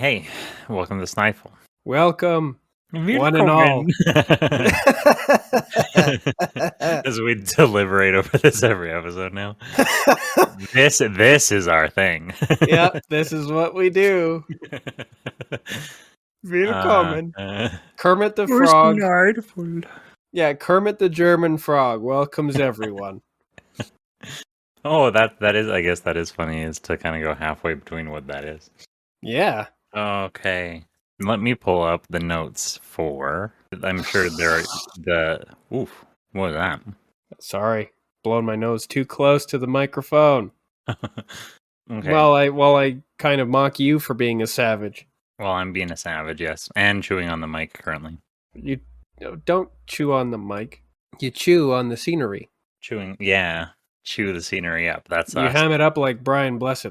Hey, welcome to Snideful. Welcome, one and all. Willkommen. As we deliberate over this every episode now. This is our thing. Yep, this is what we do. Willkommen. Kermit the Frog. Snideful. Yeah, Kermit the German Frog welcomes everyone. Oh, that is, I guess that is funny, is to kind of go halfway between what that is. Yeah. Okay. Let me pull up the notes for, I'm sure there are oof, what was that? Sorry, blowing my nose too close to the microphone. Okay. While I kind of mock you for being a savage. Well, I'm being a savage, yes, and chewing on the mic currently. You don't chew on the mic. You chew on the scenery. Chew the scenery up. That's You us. ham it up like Brian Blessed.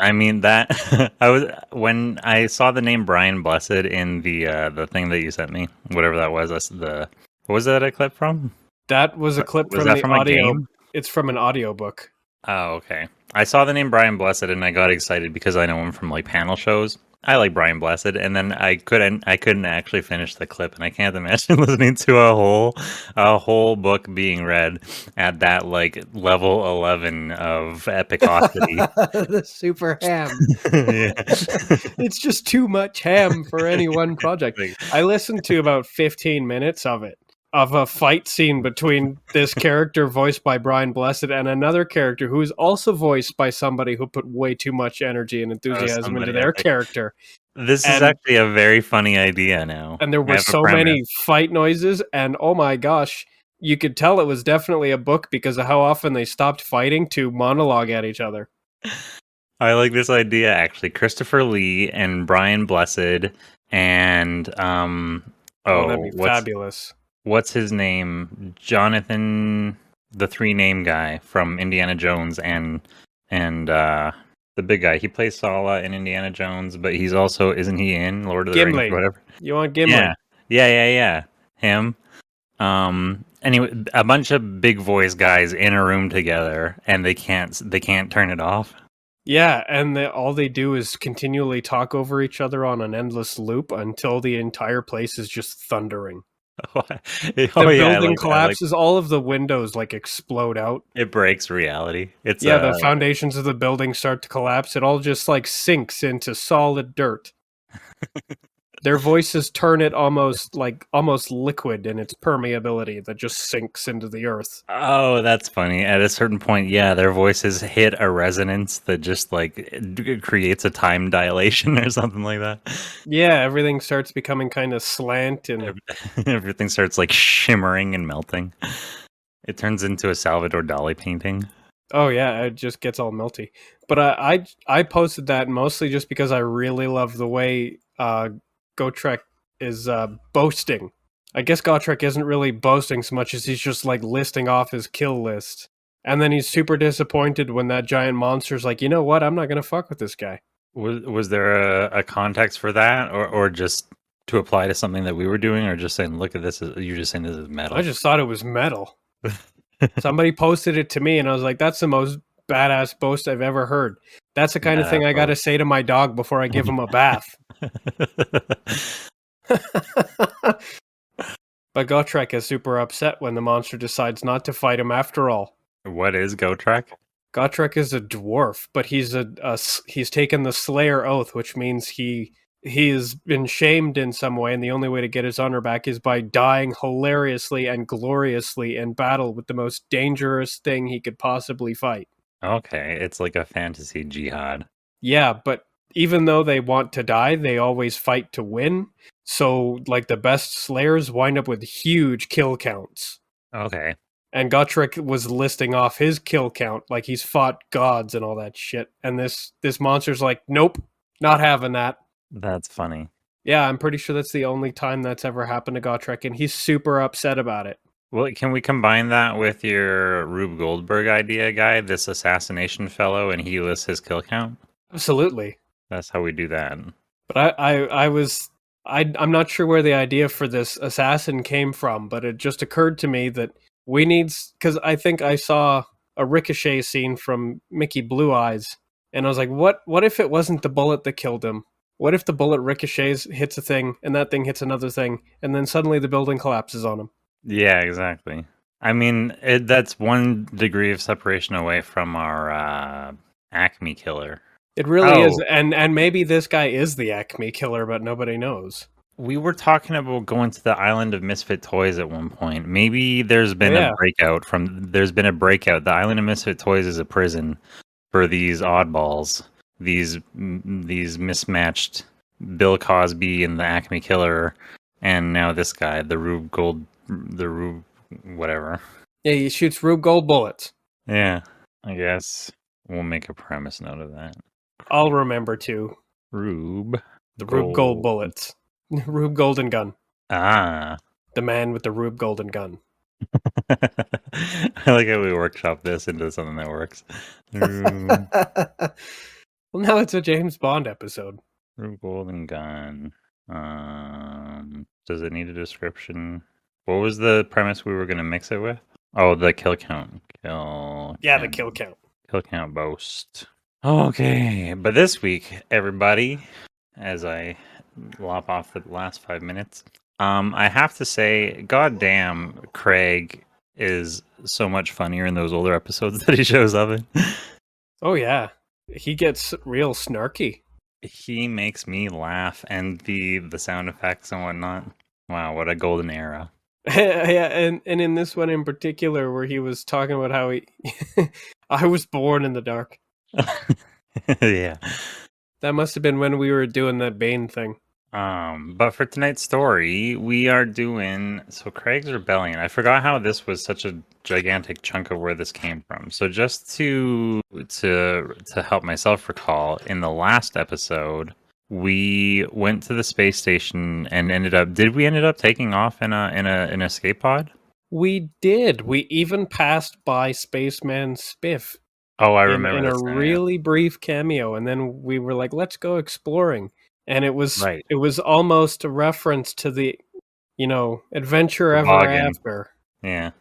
I mean that when I saw the name Brian Blessed in the thing that you sent me, whatever that was. What was that a clip from? That was a clip Was from that the from a audio. game? It's from an audiobook. Oh, okay. I saw the name Brian Blessed and I got excited because I know him from like panel shows. I like Brian Blessed, and then I couldn't actually finish the clip, and I can't imagine listening to a whole book being read at that like level 11 of epicosity. The super ham. Yeah. It's just too much ham for any one project. I listened to about 15 minutes of it, of a fight scene between this character voiced by Brian Blessed and another character who is also voiced by somebody who put way too much energy and enthusiasm into their character. This is actually a very funny idea now. And there were so many fight noises, and oh my gosh, you could tell it was definitely a book because of how often they stopped fighting to monologue at each other. I like this idea, actually. Christopher Lee and Brian Blessed and that'd be fabulous. What's his name? Jonathan, the three-name guy from Indiana Jones and the big guy. He plays Sala in Indiana Jones, but he's also, isn't he in Lord of the Rings or whatever? You want Gimli? Yeah. Him. Anyway, a bunch of big voice guys in a room together, and they can't turn it off. Yeah, and all they do is continually talk over each other on an endless loop until the entire place is just thundering. The building collapses, all of the windows like explode out. It breaks reality. The foundations of the building start to collapse. It all just like sinks into solid dirt. Their voices turn it almost liquid in its permeability that just sinks into the earth. Oh, that's funny. At a certain point, yeah, their voices hit a resonance that just like creates a time dilation or something like that. Yeah, everything starts becoming kind of slant and everything starts like shimmering and melting. It turns into a Salvador Dali painting. Oh yeah, it just gets all melty. But I posted that mostly just because I really love the way Gotrek is boasting. I guess Gotrek isn't really boasting so much as he's just like listing off his kill list. And then he's super disappointed when that giant monster's like, you know what, I'm not going to fuck with this guy. Was there a context for that? Or just to apply to something that we were doing? Or just saying, look at this, you're just saying this is metal? I just thought it was metal. Somebody posted it to me and I was like, that's the most badass boast I've ever heard. That's the kind of thing I got to say to my dog before I give him a bath. But Gotrek is super upset when the monster decides not to fight him after all. What is Gotrek? Gotrek is a dwarf, but he's taken the Slayer Oath, which means he has been shamed in some way, and the only way to get his honor back is by dying hilariously and gloriously in battle with the most dangerous thing he could possibly fight. Okay, it's like a fantasy jihad. Yeah, but even though they want to die, they always fight to win. So, like, the best slayers wind up with huge kill counts. Okay. And Gotrek was listing off his kill count, like he's fought gods and all that shit. And this monster's like, nope, not having that. That's funny. Yeah, I'm pretty sure that's the only time that's ever happened to Gotrek, and he's super upset about it. Well, can we combine that with your Rube Goldberg idea, guy? This assassination fellow, and he lists his kill count? Absolutely. That's how we do that. But I'm not sure where the idea for this assassin came from, but it just occurred to me that we need, because I think I saw a Ricochet scene from Mickey Blue Eyes, and I was like, what if it wasn't the bullet that killed him? What if the bullet ricochets, hits a thing, and that thing hits another thing, and then suddenly the building collapses on him? Yeah, exactly. I mean, that's one degree of separation away from our Acme killer. It really is, Oh, and maybe this guy is the Acme killer, but nobody knows. we were talking about going to the island of misfit toys at one point. Maybe there's Oh, been yeah. there's been a breakout. The island of misfit toys is a prison for these oddballs, these mismatched Bill Cosby and the Acme killer, and now this guy, the Rube whatever. Yeah, he shoots Rube Gold bullets. Yeah, I guess we'll make a premise note of that. I'll remember too. Rube The Rube Gold Gold. bullets. Rube Golden Gun. Ah. The man with the Rube Golden Gun. I like how we workshop this into something that works. Rube, Well, now it's a James Bond episode. Rube Golden Gun. Does it need a description? What was the premise we were going to mix it with? Oh, the kill count. The kill count. Kill count boast. Okay, but this week, everybody, as I lop off the last 5 minutes, I have to say, goddamn, Craig is so much funnier in those older episodes that he shows up in. Oh yeah, he gets real snarky. He makes me laugh, and the sound effects and whatnot. Wow, what a golden era. Yeah, and in this one in particular, where he was talking about how he, I was born in the dark. Yeah. That must have been when we were doing that Bane thing. But for tonight's story, we are doing Craig's Rebellion. I forgot how this was such a gigantic chunk of where this came from. So just to help myself recall, in the last episode, we went to the space station and ended up taking off in an escape pod? We did. We even passed by Spaceman Spiff. Oh, I remember in this a now, really brief cameo, and then we were like, "Let's go exploring." And it was Right. it was almost a reference to the, Adventure Ever Toboggan. After. Yeah.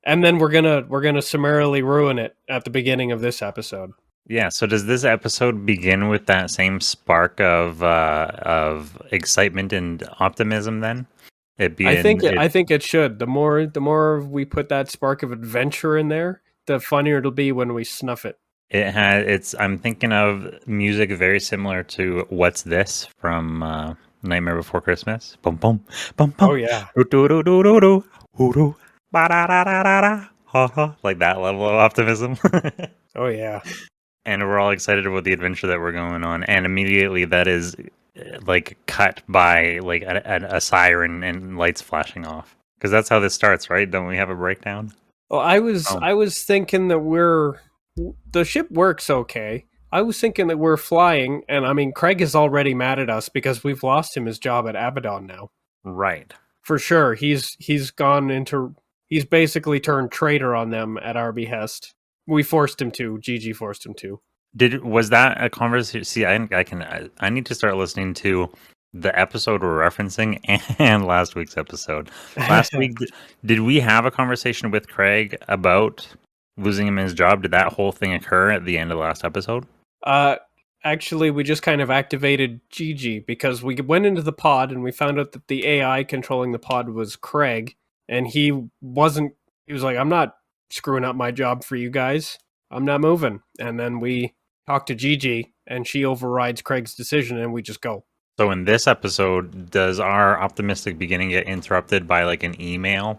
And then we're gonna summarily ruin it at the beginning of this episode. Yeah, so does this episode begin with that same spark of excitement and optimism then? I think it should. The more we put that spark of adventure in there, the funnier it'll be when we snuff it. I'm thinking of music very similar to What's This from Nightmare Before Christmas. Bum bum bum bum. Oh yeah. Like that level of optimism. Oh yeah. And we're all excited about the adventure that we're going on, and immediately that is like cut by like a siren and lights flashing off, because that's how this starts, right? Don't we have a breakdown? Well, I was thinking that the ship works okay. I was thinking that we're flying, and I mean, Craig is already mad at us because we've lost him his job at Abaddon now. Right. For sure, he's basically turned traitor on them at our behest. We forced him to. Gigi forced him to. Was that a conversation? See, I need to start listening to the episode we're referencing and last week's episode. Last week, did we have a conversation with Craig about losing him his job? Did that whole thing occur at the end of the last episode? Actually, we just kind of activated Gigi because we went into the pod and we found out that the AI controlling the pod was Craig, and he was like, "I'm not screwing up my job for you guys. I'm not moving." And then we talk to Gigi, and she overrides Craig's decision, and we just go. So in this episode, does our optimistic beginning get interrupted by like an email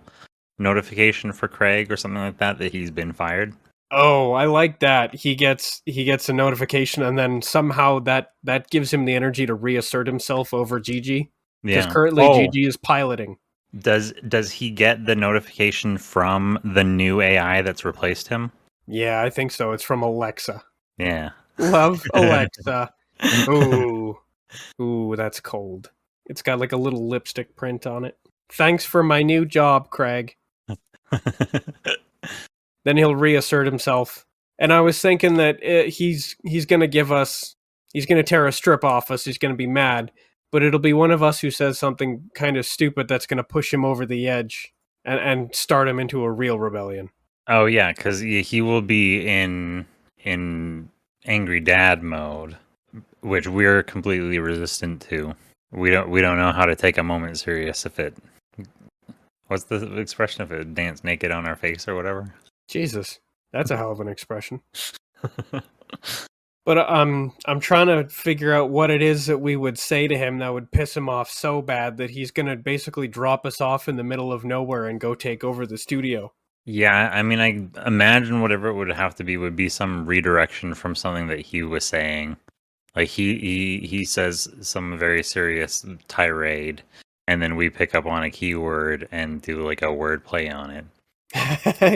notification for Craig or something like that he's been fired? Oh, I like that. He gets a notification, and then somehow that gives him the energy to reassert himself over Gigi. Because currently Gigi is piloting. Does he get the notification from the new AI that's replaced him? Yeah, I think so. It's from Alexa. Yeah. Love Alexa. Ooh, that's cold. It's got like a little lipstick print on it. Thanks for my new job, Craig. Then he'll reassert himself. And I was thinking that he's going to tear a strip off us. He's going to be mad. But it'll be one of us who says something kind of stupid that's going to push him over the edge and start him into a real rebellion. Oh, yeah, because he will be in angry dad mode which we're completely resistant to. We don't know how to take a moment serious if it. What's the expression if it dance naked on our face or whatever? Jesus, that's a hell of an expression. But I'm trying to figure out what it is that we would say to him that would piss him off so bad that he's gonna basically drop us off in the middle of nowhere and go take over the studio. Yeah, I mean, I imagine whatever it would have to be would be some redirection from something that he was saying. Like he says some very serious tirade, and then we pick up on a keyword and do like a word play on it.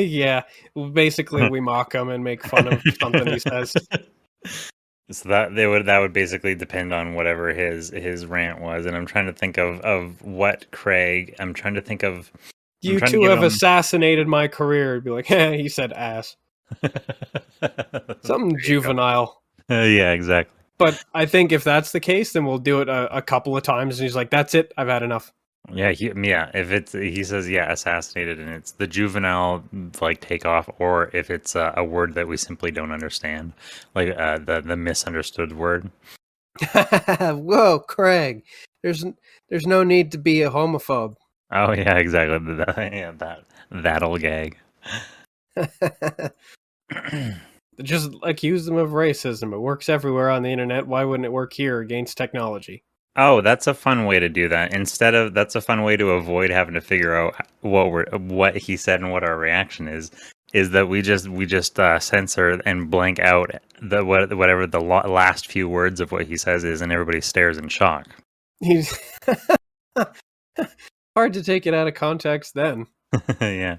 Yeah, basically we mock him and make fun of something he says. So that would basically depend on whatever his rant was, and I'm trying to think of what Craig. I'm trying to think of. You two have assassinated my career. It'd be like, he said ass. Something juvenile. Yeah, exactly. But I think if that's the case, then we'll do it a couple of times. And he's like, "That's it. I've had enough." Yeah, if it's he says assassinated, and it's the juvenile like takeoff, or if it's a word that we simply don't understand, like the misunderstood word. Whoa, Craig! There's no need to be a homophobe. Oh yeah, exactly. That'll gag. Just accuse them of racism. It works everywhere on the internet. Why wouldn't it work here against technology? Oh, that's a fun way to do that. That's a fun way to avoid having to figure out what he said and what our reaction is. Is that we just censor and blank out whatever the last few words of what he says is, and everybody stares in shock. He's hard to take it out of context then. Yeah.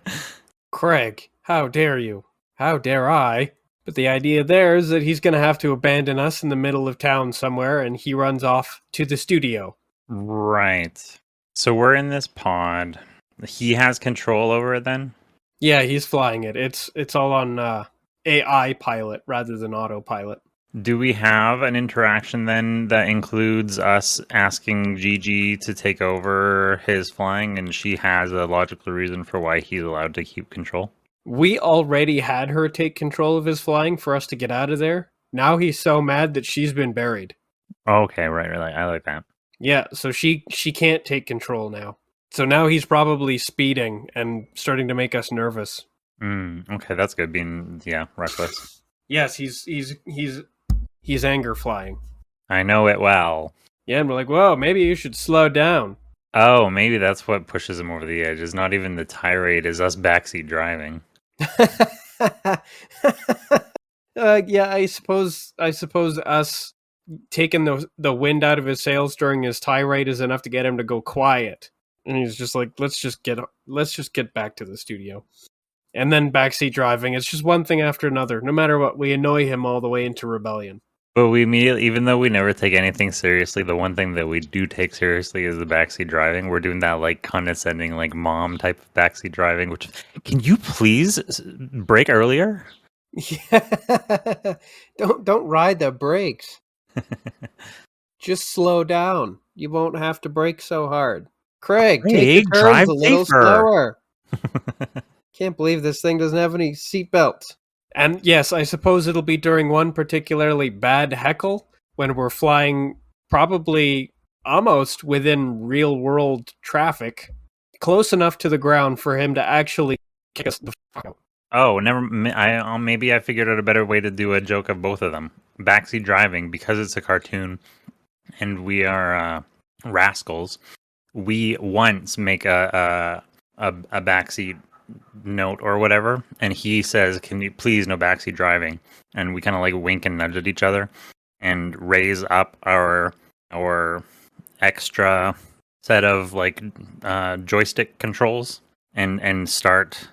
Craig, how dare you? How dare I? But the idea there is that he's going to have to abandon us in the middle of town somewhere, and he runs off to the studio. Right. So we're in this pod. He has control over it then? Yeah, he's flying it. It's all on AI pilot rather than autopilot. Do we have an interaction then that includes us asking Gigi to take over his flying, and she has a logical reason for why he's allowed to keep control? We already had her take control of his flying for us to get out of there. Now he's so mad that she's been buried. Okay, right. I like that. Yeah, so she can't take control now. So now he's probably speeding and starting to make us nervous. Okay, that's good. Being reckless. Yes, he's anger flying. I know it well. Yeah, and we're like, whoa, maybe you should slow down. Oh, maybe that's what pushes him over the edge. It's not even the tirade, it's us backseat driving. Yeah, I suppose us taking the wind out of his sails during his tirade is enough to get him to go quiet. And he's just like, let's just get back to the studio. And then backseat driving, it's just one thing after another. No matter what, we annoy him all the way into rebellion. But we immediately, even though we never take anything seriously, the one thing that we do take seriously is the backseat driving. We're doing that like condescending, like mom type of backseat driving. Which, can you please brake earlier? Yeah. Don't ride the brakes. Just slow down. You won't have to brake so hard. Craig, take the turns a little slower. Can't believe this thing doesn't have any seatbelts. And yes, I suppose it'll be during one particularly bad heckle when we're flying probably almost within real world traffic, close enough to the ground for him to actually kick us the fuck out. Oh, maybe I figured out a better way to do a joke of both of them. Backseat driving, because it's a cartoon and we are rascals. We once make a backseat note or whatever, and he says, "Can you please no backseat driving?" And we kind of like wink and nudge at each other and raise up our extra set of like joystick controls and start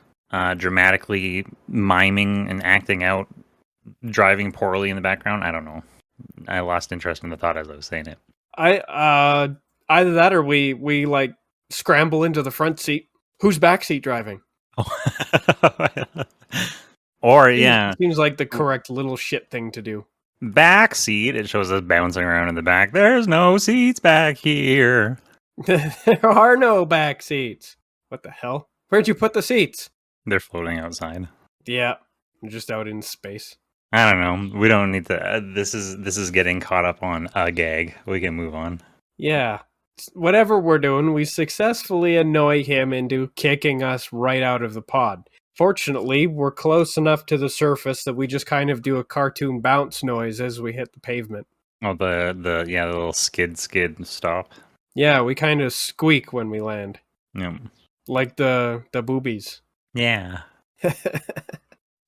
dramatically miming and acting out driving poorly in the background. I don't know. I lost interest in the thought as I was saying it. Either that or we like scramble into the front seat. Who's backseat driving? Or yeah, seems like the correct little shit thing to do. Backseat. It shows us bouncing around in the back. There's no seats back here. There are no back seats. What the hell? Where'd you put the seats? They're floating outside. Yeah, just out in space. I don't know. We don't need to. This is getting caught up on a gag. We can move on. Yeah. Whatever we're doing, we successfully annoy him into kicking us right out of the pod. Fortunately, we're close enough to the surface that we just kind of do a cartoon bounce noise as we hit the pavement. Oh, the little skid stop. Yeah, we kind of squeak when we land, Yeah. like the boobies. Yeah.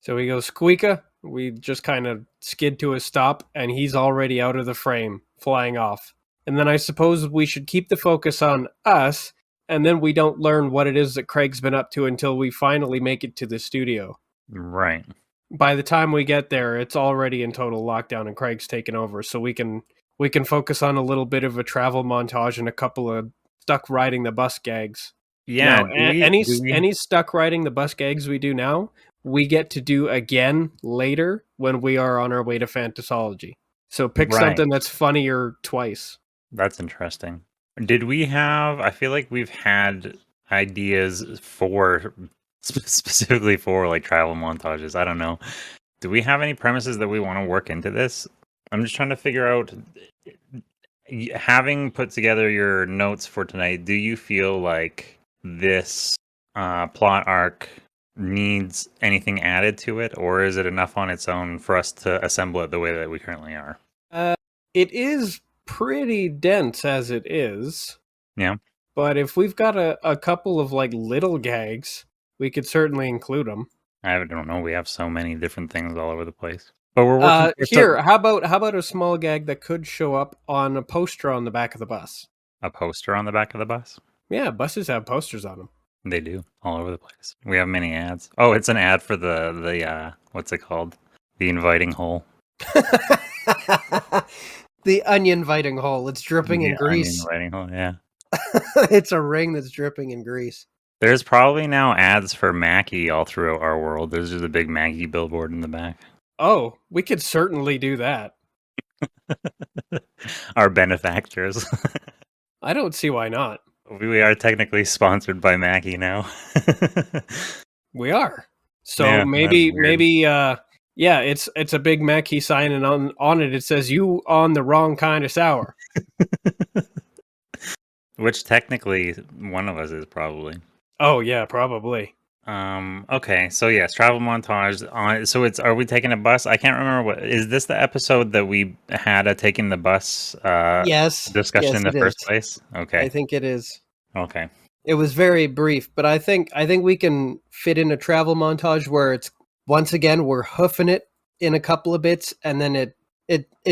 So we go squeaka, we just kind of skid to a stop, and he's already out of the frame, flying off. And then I suppose we should keep the focus on us, and then we don't learn what it is that Craig's been up to until we finally make it to the studio. Right. By the time we get there, it's already in total lockdown and Craig's taken over, so we can focus on a little bit of a travel montage and a couple of stuck riding the bus gags. Yeah. Now, any stuck riding the bus gags we do now, we get to do again later when we are on our way to Fantasology. So pick Right. something that's funnier twice. That's interesting. Did we have? I feel like we've had ideas for specifically for like travel montages. I don't know. Do we have any premises that we want to work into this? I'm just trying to figure out. Having put together your notes for tonight, do you feel like this plot arc needs anything added to it, or is it enough on its own for us to assemble it the way that we currently are? It is pretty dense as it is. Yeah. But if we've got a couple of like little gags, we could certainly include them. I don't know. We have so many different things all over the place. But we're working here. How about a small gag that could show up on a poster on the back of the bus? A poster on the back of the bus? Yeah, buses have posters on them. They do all over the place. We have many ads. Oh, it's an ad for the what's it called? The inviting hole. The onion inviting hole. It's dripping in grease. Inviting hole. Yeah. It's a ring that's dripping in grease. There's probably now ads for Mackie all throughout our world. There's just a big Mackie billboard in the back. Oh, we could certainly do that. Our benefactors. I don't see why not. We are technically sponsored by Mackie now. We are. So Yeah, maybe yeah, it's a big Mackie sign, and on it says "You on the wrong kind of sour." Which technically one of us is probably. Oh yeah, probably. Okay, so yes, travel montage. So are we taking a bus? I can't remember what is this the episode that we had a taking the bus Yes. discussion Yes, in the it first is. place? Okay. I think it is. Okay. It was very brief, but I think we can fit in a travel montage where it's once again we're hoofing it in a couple of bits, and then it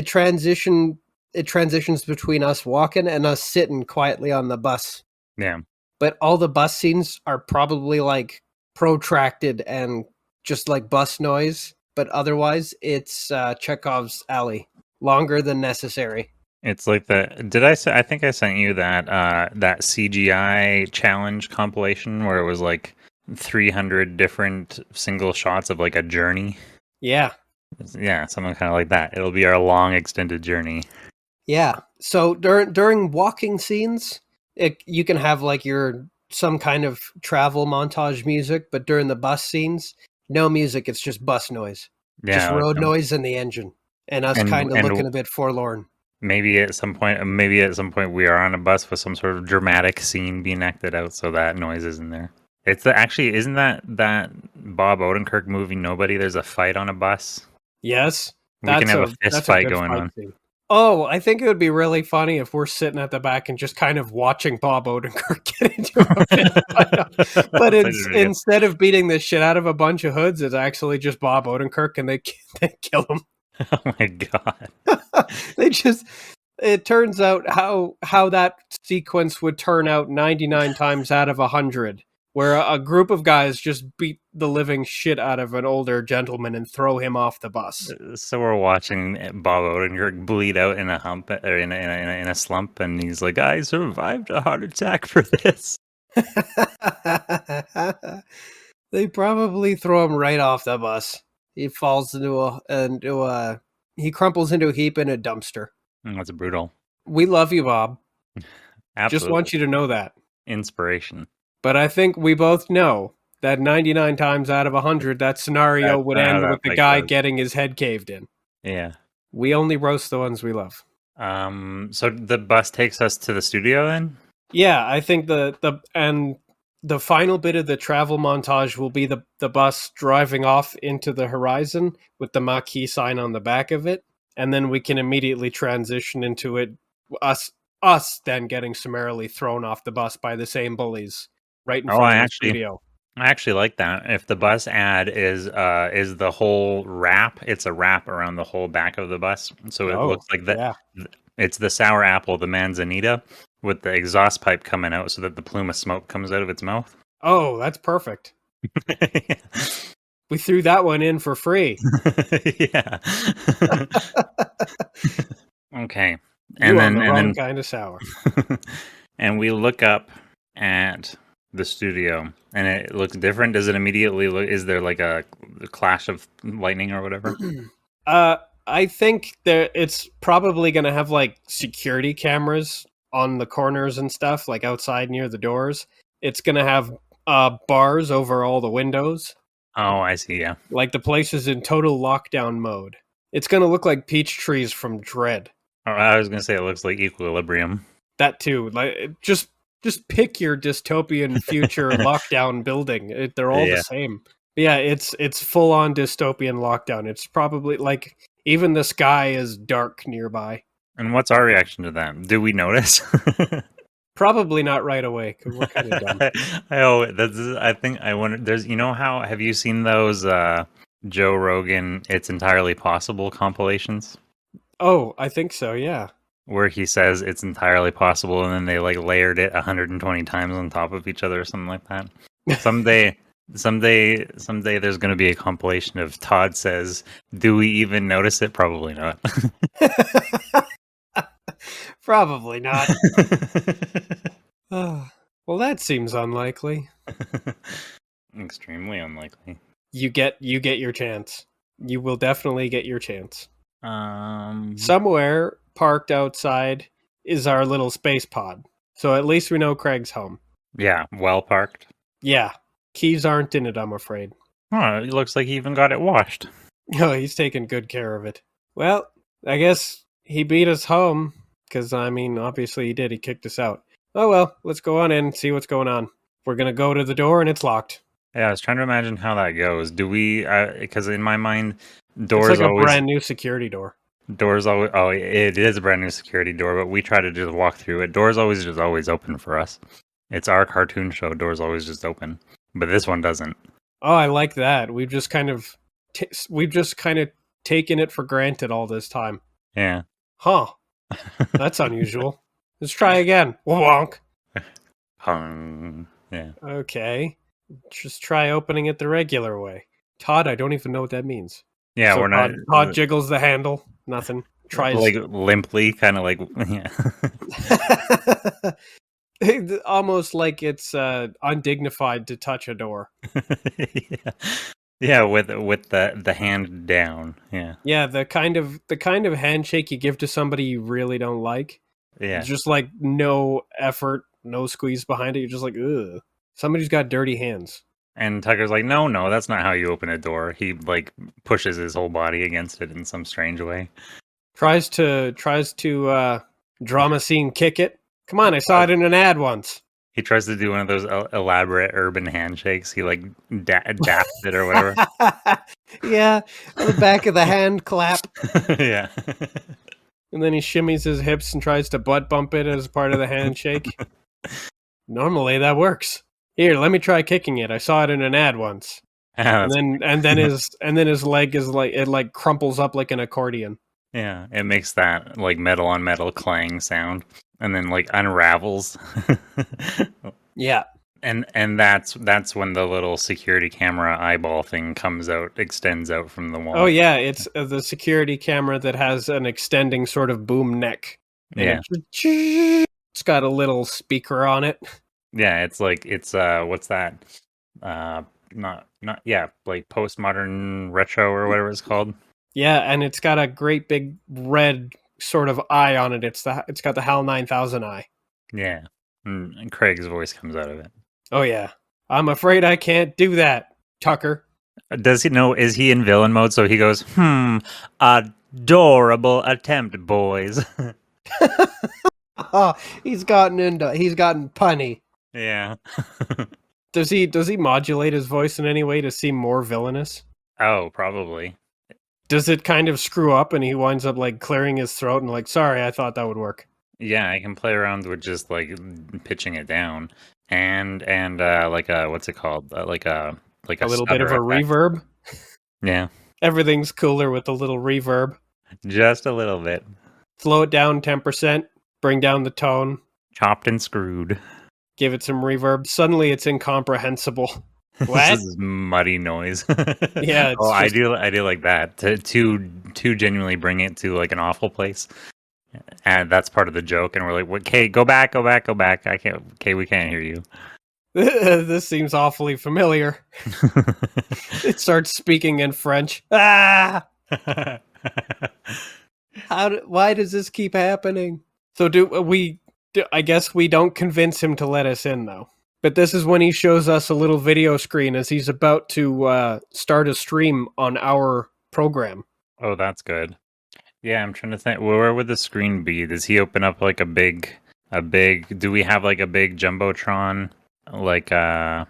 transitions between us walking and us sitting quietly on the bus. Yeah. But all the bus scenes are probably like protracted and just like bus noise, but otherwise it's Chekhov's alley, longer than necessary. It's like I think I sent you that that CGI challenge compilation where it was like 300 different single shots of like a journey. Yeah. Yeah, something kind of like that. It'll be our long extended journey. Yeah. So during walking scenes, you can have like some kind of travel montage music, but during the bus scenes, no music. It's just bus noise, just road noise and the engine, and us kind of looking a bit forlorn. Maybe at some point we are on a bus with some sort of dramatic scene being acted out, so that noise is in there. It's isn't that Bob Odenkirk movie Nobody? There's a fight on a bus. Yes, we can have a fist fight going on. Scene. Oh, I think it would be really funny if we're sitting at the back and just kind of watching Bob Odenkirk get into a fist fight. But instead of beating the shit out of a bunch of hoods, it's actually just Bob Odenkirk, and they kill him. Oh my god! It turns out how that sequence would turn out 99 times out of 100, where a group of guys just beat the living shit out of an older gentleman and throw him off the bus. So we're watching Bob Odenkirk bleed out in a hump or in a slump, and he's like, "I survived a heart attack for this." They probably throw him right off the bus. He falls he crumples into a heap in a dumpster. That's brutal. We love you, Bob. Absolutely. Just want you to know that. Inspiration. But I think we both know that 99 times out of 100, that scenario That's would not how end with that the fight guy goes. getting his head caved in. Yeah. We only roast the ones we love. So the bus takes us to the studio then? Yeah, I think the final bit of the travel montage will be the bus driving off into the horizon with the marquee sign on the back of it, and then we can immediately transition into it us then getting summarily thrown off the bus by the same bullies right in Oh, front of the studio. I actually like that. If the bus ad is the whole wrap, it's a wrap around the whole back of the bus. So it Oh, looks like that yeah. it's the sour apple, the manzanita, with the exhaust pipe coming out so that the plume of smoke comes out of its mouth. Oh, that's perfect. We threw that one in for free. Yeah. Okay. You on the wrong kind of sour. And we look up at the studio and it looks different. Does it immediately look, is there like a clash of lightning or whatever? I think it's probably going to have like security cameras on the corners and stuff, like outside near the doors. It's going to have bars over all the windows. Oh, I see. Yeah. Like the place is in total lockdown mode. It's going to look like peach trees from Dread. Oh, I was going to say it looks like Equilibrium. That too. Like just pick your dystopian future lockdown building. They're all the Yeah. same. Yeah, it's full on dystopian lockdown. It's probably like even the sky is dark nearby. And what's our reaction to that? Do we notice? Probably not right away because we're kind of dumb. I think I wonder. There's, you know how have you seen those Joe Rogan "It's Entirely Possible" compilations Oh, I think so. Yeah. where he says it's entirely possible, and then they like layered it 120 times on top of each other or something like that. Someday, someday, there's going to be a compilation of Todd says, "Do we even notice it? Probably not." Probably not. Well, that seems unlikely. Extremely unlikely. You get your chance. You will definitely get your chance. Um, Somewhere parked outside is our little space pod. So at least we know Craig's home. yeah, well parked. Yeah. Keys aren't in it, I'm afraid. Oh, it looks like he even got it washed. Oh, he's taking good care of it. Well, I guess he beat us home. Because, I mean, obviously he did. He kicked us out. Oh, well, let's go on in and see what's going on. We're going to go to the door and it's locked. Yeah, I was trying to imagine how that goes. Do we? Because in my mind, It's doors like a always brand new security door. doors always. Oh, it is a brand new security door, but we try to just walk through it. Doors always just always open for us. It's our cartoon show. Doors always just open, but this one doesn't. Oh, I like that. We've just kind of taken it for granted all this time. Yeah. Huh. That's unusual. Let's try again. Wonk. Yeah. Okay. Just try opening it the regular way. Todd, I don't even know what that means. Yeah, So we're not Todd jiggles the handle. Nothing. Tries like limply, kind of like yeah. almost like it's undignified to touch a door. Yeah. Yeah, with the hand down. Yeah. Yeah, the kind of handshake you give to somebody you really don't like. Yeah. Just like no effort, no squeeze behind it. You're just like, ugh. Somebody's got dirty hands. And Tucker's like, no, that's not how you open a door. He like pushes his whole body against it in some strange way. Tries to drama scene kick it. Come on, I saw it in an ad once. He tries to do one of those elaborate urban handshakes. He like daps it or whatever. Yeah, on the back of the hand clap. Yeah. And then he shimmies his hips and tries to butt bump it as part of the handshake. Normally that works. Here, let me try kicking it. I saw it in an ad once. And then his leg is like it like crumples up like an accordion. Yeah, it makes that like metal on metal clang sound and then like unravels. Yeah. And that's when the little security camera eyeball thing comes out, extends out from the wall. Oh yeah, it's the security camera that has an extending sort of boom neck. And Yeah. it's got a little speaker on it. Yeah, it's like it's what's that? Not yeah, like postmodern retro or whatever it's called. Yeah, and it's got a great big red sort of eye on it. It's got the HAL 9000 eye. Yeah. And Craig's voice comes out of it. Oh yeah. I'm afraid I can't do that, Tucker. Does he know? Is he in villain mode? So he goes, adorable attempt, boys. Oh, he's gotten punny. Yeah. Does he modulate his voice in any way to seem more villainous? Oh, probably. Does it kind of screw up and he winds up like clearing his throat and like, sorry, I thought that would work? Yeah, I can play around with just like pitching it down and like a what's it called? Like a A little bit of a stutter effect. reverb. Yeah, Everything's cooler with a little reverb. just a little bit. Slow it down 10%, bring down the tone, Chopped and screwed. give it some reverb. Suddenly it's incomprehensible. This What? is muddy noise. Yeah, it's I just- do like that to genuinely bring it to like an awful place, and that's part of the joke. And we're like, "Okay, go back. I can't. Okay, we can't hear you." This seems awfully familiar. It starts speaking in French. Ah! Why does this keep happening? So I guess we don't convince him to let us in though. But this is when he shows us a little video screen as he's about to start a stream on our program. Oh, that's good. Yeah, I'm trying to think. Where would the screen be? Does he open up like a big? Do we have like a big jumbotron? Like wow,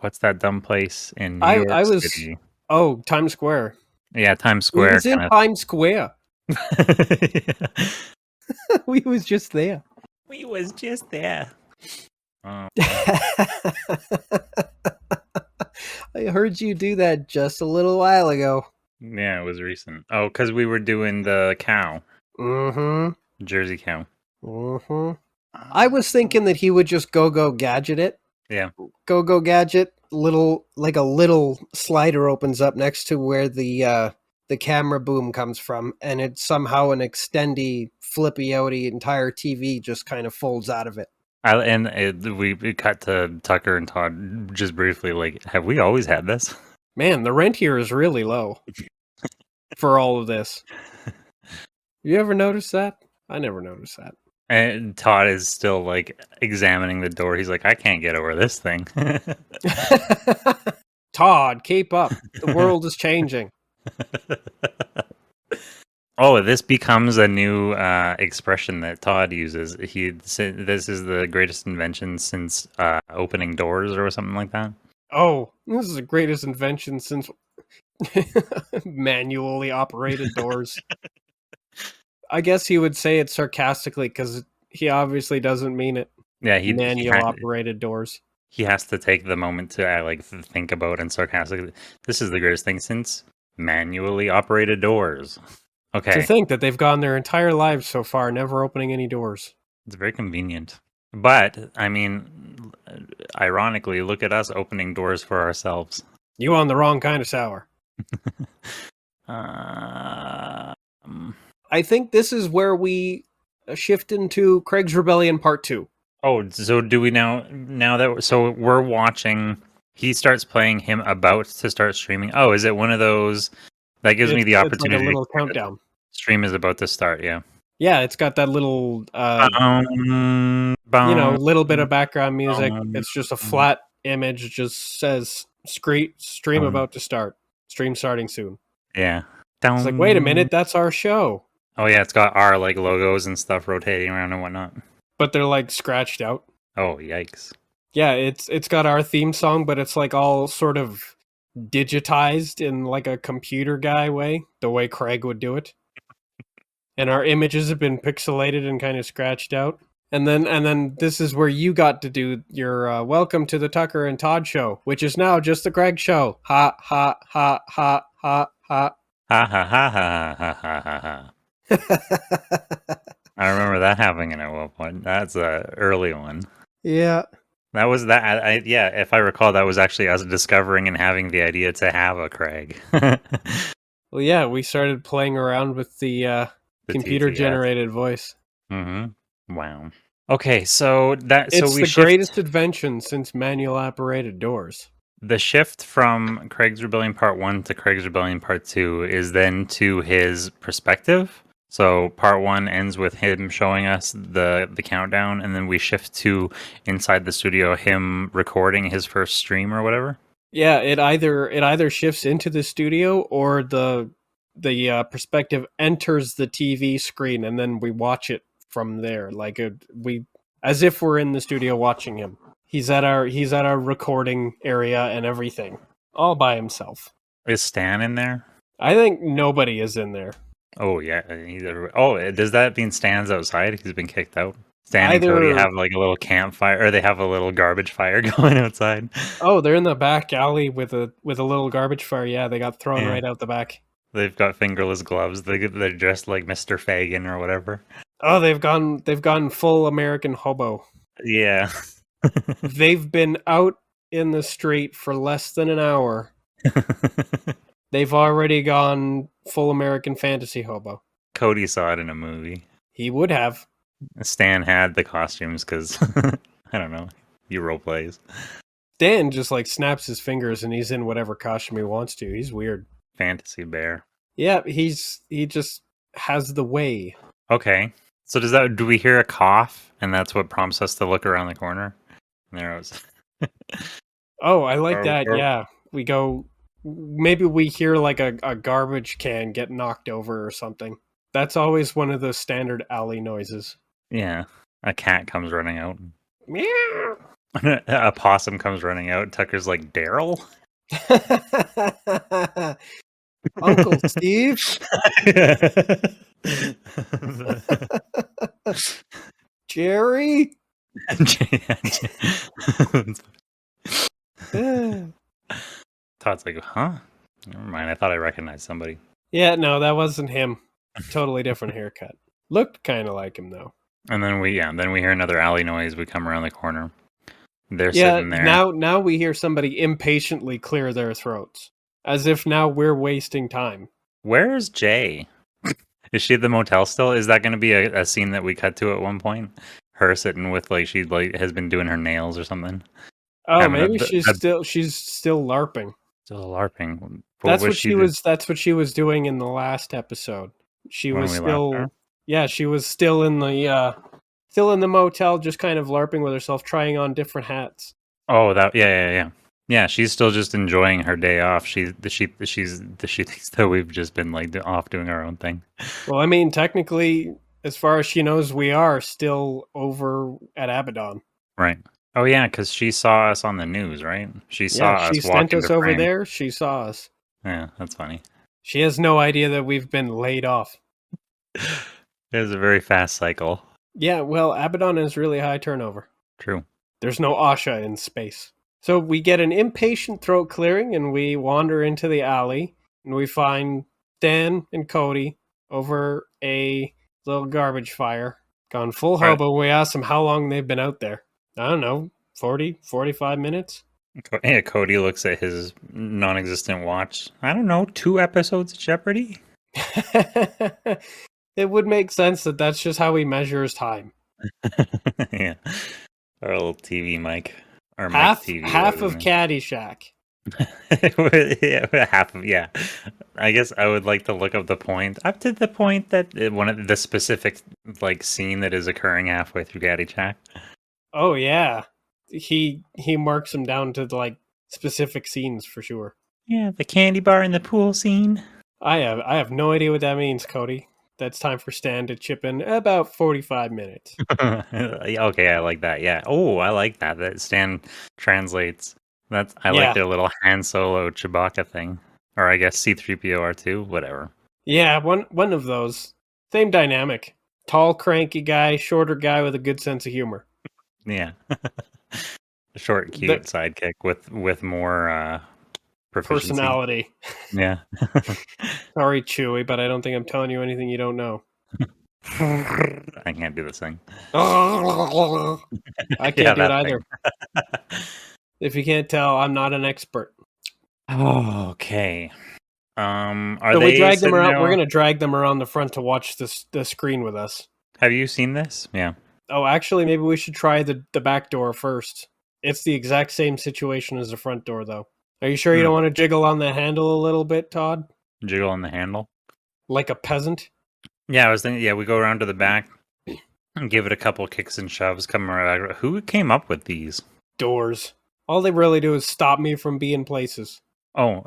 what's that dumb place in New York City? Oh, Times Square. Yeah, Times Square. We was in Times Square. Yeah. We was just there. We was just there. Oh. I heard you do that just a little while ago. Yeah, it was recent. Oh, because we were doing the cow. Mm-hmm. Jersey cow. Mm-hmm. I was thinking that he would just go gadget it. Yeah. Go gadget. A little slider opens up next to where the camera boom comes from, and it's somehow an extendy, flippy outy entire TV just kind of folds out of it. We cut to Tucker and Todd just briefly. Like, have we always had this? Man, the rent here is really low for all of this. You ever notice that? I never noticed that. And Todd is still like examining the door. He's like, I can't get over this thing. Todd, keep up. The world is changing. Oh, this becomes a new expression that Todd uses. This is the greatest invention since opening doors or something like that. Oh, this is the greatest invention since manually operated doors. I guess he would say it sarcastically because he obviously doesn't mean it. Yeah, operated doors. He has to take the moment to think about and sarcastically. This is the greatest thing since manually operated doors. Okay. To think that they've gone their entire lives so far never opening any doors. It's very convenient. But, I mean, ironically, look at us opening doors for ourselves. You on the wrong kind of sour. Um, I think this is where we shift into Craig's Rebellion Part 2. Oh, so do we now that so we're watching, he starts playing him about to start streaming. Oh, is it one of those that gives me the opportunity? Like a little countdown. Stream is about to start, yeah. Yeah, it's got that little little bit of background music. It's just a flat image, just says stream about to start. Stream starting soon. Yeah. It's like, wait a minute, that's our show. Oh yeah, it's got our like logos and stuff rotating around and whatnot. But they're like scratched out. Oh, yikes. Yeah, it's got our theme song, but it's like all sort of digitized in like a computer guy way, the way Craig would do it. And our images have been pixelated and kind of scratched out. And then this is where you got to do your welcome to the Tucker and Todd show, which is now just the Craig show. Ha ha ha ha ha ha. Ha ha ha ha ha ha ha ha. I remember that happening at one point. That's a early one. Yeah. That was that. Yeah, if I recall, that was actually us discovering and having the idea to have a Craig. Well, yeah, we started playing around with the computer-generated voice. Mm-hmm. Wow. Okay, so it's the greatest invention since manual-operated doors. The shift from Craig's Rebellion Part 1 to Craig's Rebellion Part 2 is then to his perspective. So part one ends with him showing us the countdown, and then we shift to inside the studio, him recording his first stream or whatever. Yeah, it either shifts into the studio or the perspective enters the TV screen, and then we watch it from there, like we as if we're in the studio watching him. He's at our recording area and everything, all by himself. Is Stan in there? I think nobody is in there. Oh yeah, does that mean Stan's outside? He's been kicked out. Stan and Cody have like a little campfire, or they have a little garbage fire going outside. Oh, they're in the back alley with a little garbage fire. Yeah, they got thrown right out the back. They've got fingerless gloves. They're dressed like Mr. Fagin or whatever. Oh, they've gone full American hobo. Yeah. They've been out in the street for less than an hour. They've already gone full American fantasy hobo. Cody saw it in a movie. He would have. Stan had the costumes because, I don't know, he role plays. Stan just like snaps his fingers and he's in whatever costume he wants to. He's weird. Fantasy bear. Yeah, he just has the way. Okay. So do we hear a cough and that's what prompts us to look around the corner? And there it was. Oh, I like that. Yeah. We go, maybe we hear like a garbage can get knocked over or something. That's always one of those standard alley noises. Yeah. A cat comes running out. Meow. A possum comes running out. Tucker's like, Daryl? Uncle Steve? Jerry? Todd's like, huh? Never mind. I thought I recognized somebody. Yeah, no, that wasn't him. Totally different haircut. Looked kind of like him though. And then we hear another alley noise. We come around the corner. They're sitting there. Now we hear somebody impatiently clear their throats, as if now we're wasting time. Where's Jay? Is she at the motel still? Is that going to be a scene that we cut to at one point? Her sitting with like she like has been doing her nails or something. Oh, maybe she's still LARPing. Still LARPing. That's what she was doing in the last episode. She was still in the motel, just kind of LARPing with herself, trying on different hats. Oh, yeah. She's still just enjoying her day off. She thinks that we've just been like off doing our own thing. Well, I mean, technically, as far as she knows, we are still over at Abaddon. Right. Oh yeah, because she saw us on the news, right? She saw us. She sent us over there. She saw us. Yeah, that's funny. She has no idea that we've been laid off. It was a very fast cycle. Yeah, well, Abaddon has really high turnover. True. There's no Asha in space. So we get an impatient throat clearing and we wander into the alley and we find Stan and Cody over a little garbage fire. Gone full hobo. We ask them how long they've been out there. I don't know, 40, 45 minutes? Yeah, Cody looks at his non-existent watch. I don't know, 2 episodes of Jeopardy? It would make sense that that's just how he measures time. Yeah. Our little TV mic. Or half mic TV, half of Caddyshack. Yeah. I guess I would like to look up the point. Up to the point that one of the specific like scene that is occurring halfway through Caddyshack. Oh yeah. He marks them down to like specific scenes for sure. Yeah, the candy bar in the pool scene. I have no idea what that means, Cody. That's time for Stan to chip in about 45 minutes. Okay, I like that. Yeah. Oh, I like that. That Stan translates. I like their little Han Solo Chewbacca thing. Or I guess C-3PO R2, whatever. Yeah, one of those. Same dynamic. Tall, cranky guy, shorter guy with a good sense of humor. Yeah. Short, cute sidekick with more personality. Yeah. Sorry, Chewie, but I don't think I'm telling you anything you don't know. I can't do this thing. I can't do it either. If you can't tell, I'm not an expert. Oh, okay. We drag them around. We're gonna drag them around the front to watch the screen with us. Have you seen this? Yeah. Oh, actually, maybe we should try the back door first. It's the exact same situation as the front door, though. Are you sure you don't want to jiggle on the handle a little bit, Todd? Jiggle on the handle? Like a peasant? Yeah, I was thinking. Yeah, we go around to the back and give it a couple kicks and shoves. Come around. Who came up with these? Doors. All they really do is stop me from being places. Oh,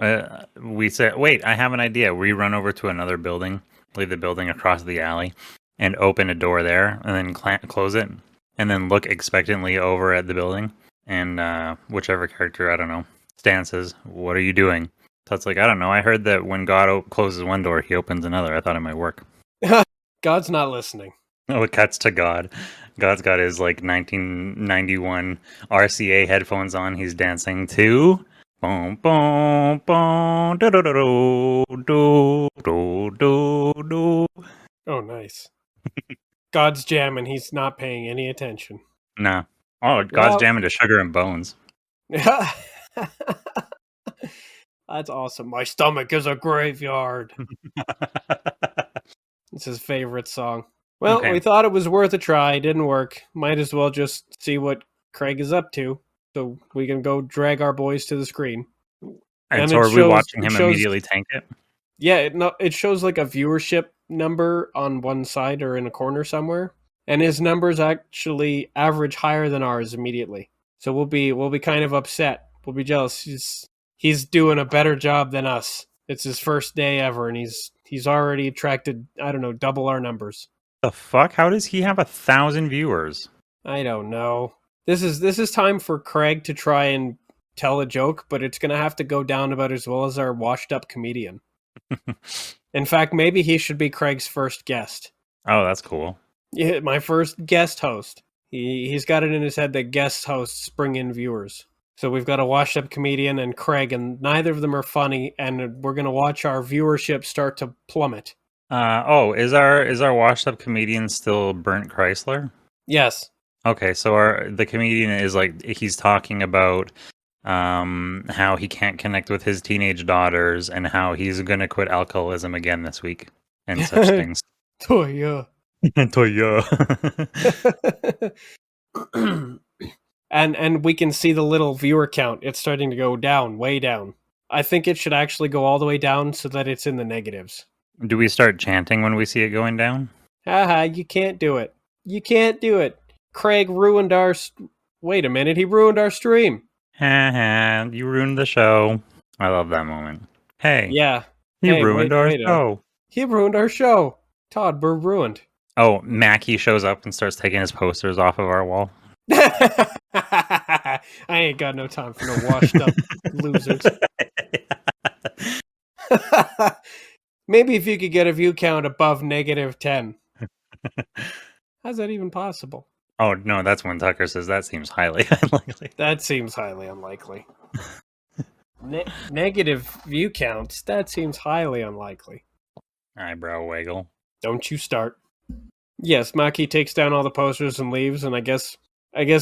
we said, wait, I have an idea. We run over to another building, leave the building across the alley, and open a door there, and then close it, and then look expectantly over at the building. And whichever character, I don't know, Stan says, "What are you doing?" So it's like, I don't know. I heard that when God closes one door, he opens another. I thought it might work. God's not listening. Oh, it cuts to God. God's got his like 1991 RCA headphones on. He's dancing to boom, boom, boom, do do do do do do do. Oh, nice. God's jamming. He's not paying any attention. Nah. Oh, God's jamming to Sugar and Bones. That's awesome. My stomach is a graveyard. It's his favorite song. Well, Okay. we thought it was worth a try. Didn't work. Might as well just see what Craig is up to, so we can go drag our boys to the screen. And so are we watching him immediately tank it? Yeah, it shows like a viewership number on one side or in a corner somewhere, and his numbers actually average higher than ours immediately. So we'll be kind of upset. We'll be jealous. He's doing a better job than us. It's his first day ever, and he's already attracted, I don't know, double our numbers. The fuck? How does he have 1,000 viewers? I don't know. This is time for Craig to try and tell a joke, but it's gonna have to go down about as well as our washed up comedian. In fact, maybe he should be Craig's first guest. Oh, that's cool. Yeah, my first guest host. He's got it in his head that guest hosts bring in viewers. So we've got a washed up comedian and Craig, and neither of them are funny, and we're gonna watch our viewership start to plummet. Is our washed up comedian still Burnt Chrysler? Yes. Okay, so the comedian is like, he's talking about how he can't connect with his teenage daughters and how he's gonna quit alcoholism again this week and such things. Toya. Toya. And we can see the little viewer count. It's starting to go down, way down. I think it should actually go all the way down so that it's in the negatives. Do we start chanting when we see it going down? Haha, you can't do it. You can't do it. Craig ruined our... Wait a minute, he ruined our stream. Ha, you ruined the show. I love that moment. Hey. Yeah. He ruined our show. He ruined our show. Todd, we're ruined. Oh, Mackie shows up and starts taking his posters off of our wall. I ain't got no time for no washed up losers. Maybe if you could get a view count above -10. How's that even possible? Oh, no, that's when Tucker says that seems highly unlikely. That seems highly unlikely. Negative view counts, that seems highly unlikely. Eyebrow waggle. Don't you start. Yes, Maki takes down all the posters and leaves, and I guess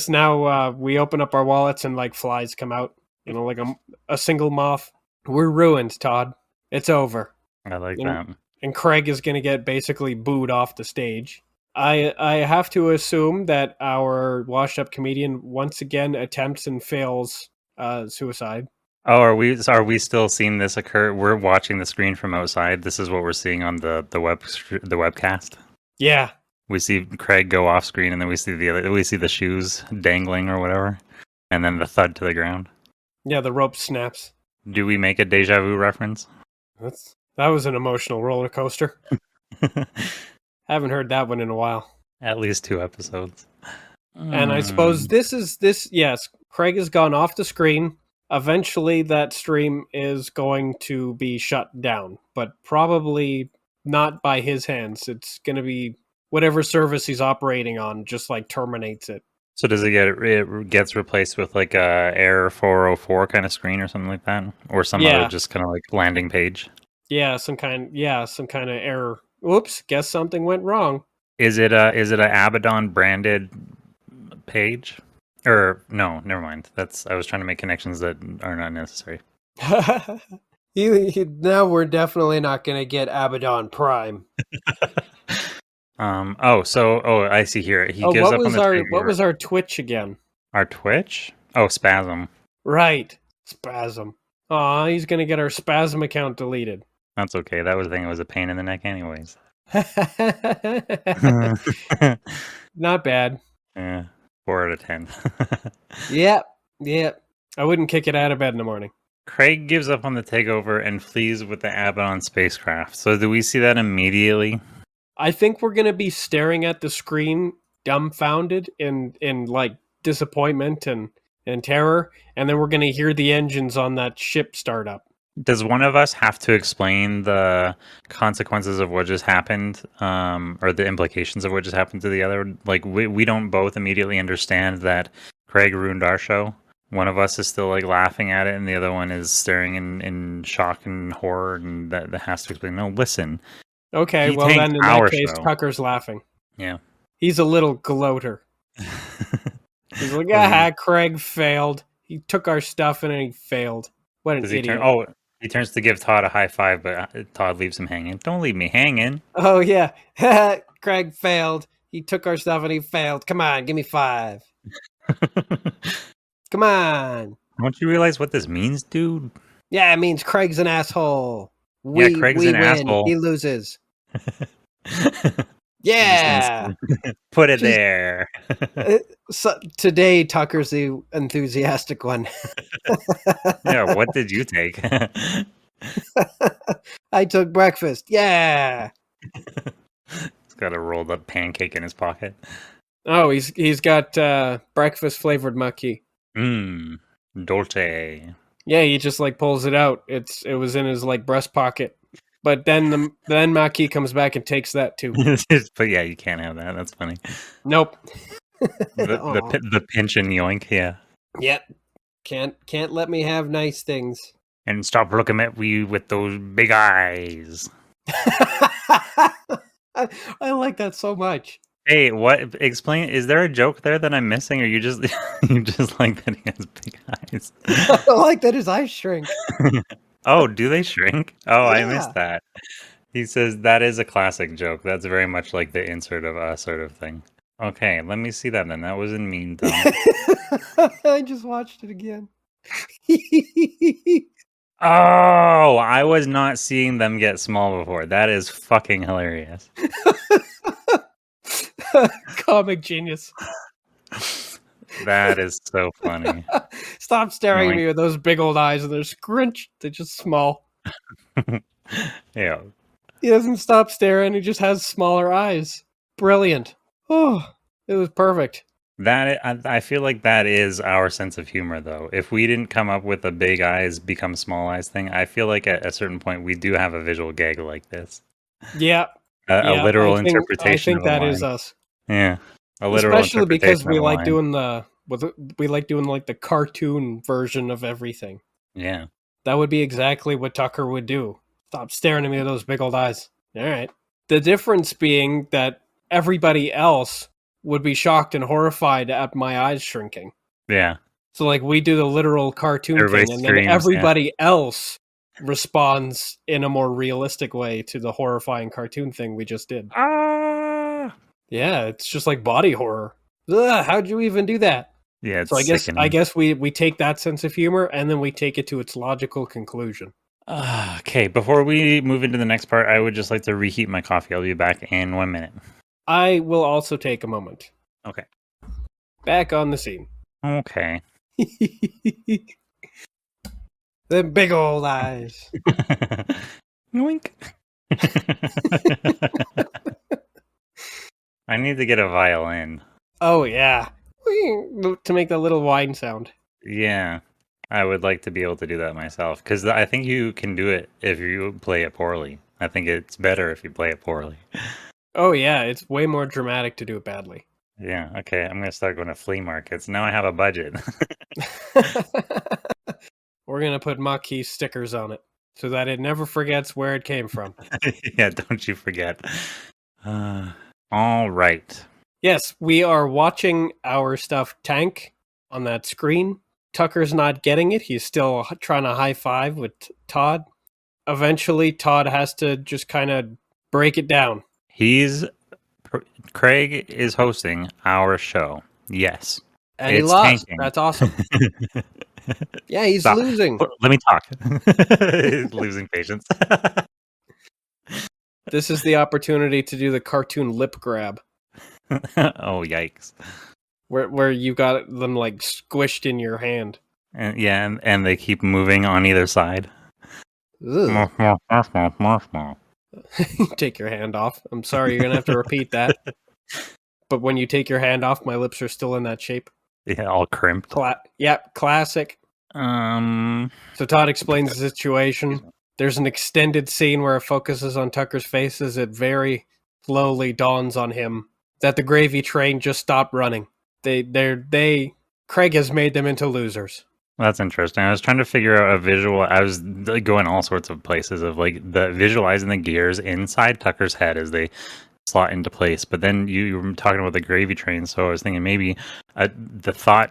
now we open up our wallets and like flies come out. You know, like a single moth. We're ruined, Todd. It's over. I like that. And Craig is going to get basically booed off the stage. I have to assume that our washed-up comedian once again attempts and fails suicide. Oh, are we still seeing this occur? We're watching the screen from outside. This is what we're seeing on the webcast. Yeah. We see Craig go off screen, and then we see the shoes dangling or whatever, and then the thud to the ground. Yeah, the rope snaps. Do we make a deja vu reference? That was an emotional roller coaster. Haven't heard that one in a while. At least 2 episodes. And I suppose yes, Craig has gone off the screen. Eventually that stream is going to be shut down, but probably not by his hands. It's going to be whatever service he's operating on just like terminates it. So does it gets replaced with like a error 404 kind of screen or something like that, or some other just kind of like landing page? Yeah, some kind of error. Oops, guess something went wrong. Is it a Abaddon branded page? Or no, never mind. I was trying to make connections that are not necessary. Now we're definitely not going to get Abaddon Prime. I see here. He gives up on the what was our Twitch again? Our Twitch? Oh, Spasm. Right. Spasm. Aw, he's going to get our Spasm account deleted. That's okay. That was the thing. It was a pain in the neck anyways. Not bad. Yeah, 4 out of 10. Yep. Yep. I wouldn't kick it out of bed in the morning. Craig gives up on the takeover and flees with the Abaddon spacecraft. So do we see that immediately? I think we're gonna be staring at the screen, dumbfounded in like disappointment and terror, and then we're gonna hear the engines on that ship start up. Does one of us have to explain the consequences of what just happened, or the implications of what just happened to the other? Like, we don't both immediately understand that Craig ruined our show. One of us is still like laughing at it, and the other one is staring in shock and horror, and that has to explain. No, listen. Okay, He well tanked then in our that case, show. Tucker's laughing. Yeah. He's a little gloater. He's like, Craig failed. He took our stuff and then he failed. What an Does he idiot. he turns to give Todd a high five, but Todd leaves him hanging. Don't leave me hanging. Oh, yeah. Craig failed. He took our stuff and he failed. Come on, give me 5. Come on. Don't you realize what this means, dude? Yeah, it means Craig's an asshole. Craig's we an win. asshole. He loses. Yeah. Put it there. So, today, Tucker's the enthusiastic one. Yeah, what did you take? I took breakfast. Yeah. He's got a rolled up pancake in his pocket. Oh, he's got breakfast flavored maki. Dolce. Yeah, he just like pulls it out. It was in his like breast pocket. But then Maki comes back and takes that too. But yeah, you can't have that. That's funny. Nope. The pinch and yoink, yeah. Yep. Can't let me have nice things. And stop looking at me with those big eyes. I like that so much. Hey, what? Explain. Is there a joke there that I'm missing, or you just like that he has big eyes? I like that his eyes shrink. Oh, do they shrink? Oh, Yeah. I missed that. He says that is a classic joke. That's very much like the insert of a sort of thing. Okay, let me see that then. That was in Mean Dumb. I just watched it again. Oh, I was not seeing them get small before. That is fucking hilarious. Comic genius. That is so funny. Stop staring at me with those big old eyes, and they're scrunched. They're just small. Yeah. He doesn't stop staring. He just has smaller eyes. Brilliant. Oh, it was perfect. I feel like that is our sense of humor, though. If we didn't come up with a big eyes become small eyes thing, I feel like at a certain point we do have a visual gag like this. Yeah. A literal interpretation. I think that is us. Yeah. A literal Especially because we like line. doing like the cartoon version of everything. Yeah. That would be exactly what Tucker would do. Stop staring at me with those big old eyes. All right. The difference being that everybody else would be shocked and horrified at my eyes shrinking. Yeah. So like we do the literal cartoon thing, and then everybody else responds in a more realistic way to the horrifying cartoon thing we just did. Yeah, it's just like body horror. Ugh, how'd you even do that? Yeah, it's so sickening. I guess we take that sense of humor and then we take it to its logical conclusion. Okay, before we move into the next part, I would just like to reheat my coffee. I'll be back in 1 minute. I will also take a moment. Okay. Back on the scene. Okay. The big old eyes. Yoink. I need to get a violin. Oh, yeah. To make the little whine sound. Yeah. I would like to be able to do that myself, because I think you can do it if you play it poorly. I think it's better if you play it poorly. Oh, yeah. It's way more dramatic to do it badly. Yeah. Okay. I'm going to start going to flea markets. Now I have a budget. We're going to put Maki stickers on it so that it never forgets where it came from. Yeah. Don't you forget. All right. Yes, we are watching our stuff tank on that screen. Tucker's not getting it. He's still trying to high five with Todd. Eventually, Todd has to just kind of break it down. Craig is hosting our show. Yes. And he lost. Tanking. That's awesome. Yeah, he's losing. Let me talk. He's losing patience. This is the opportunity to do the cartoon lip grab, Oh, yikes. where you got them like squished in your hand. And yeah, and they keep moving on either side. Ugh. Take your hand off. I'm sorry, you're gonna have to repeat that. But when you take your hand off, my lips are still in that shape. Yeah, all crimped. Yep, classic. So Todd explains the situation. There's an extended scene where it focuses on Tucker's face as it very slowly dawns on him that the gravy train just stopped running. Craig has made them into losers. That's interesting. I was trying to figure out a visual. I was going all sorts of places of like the visualizing the gears inside Tucker's head as they slot into place. But then you were talking about the gravy train, so I was thinking maybe the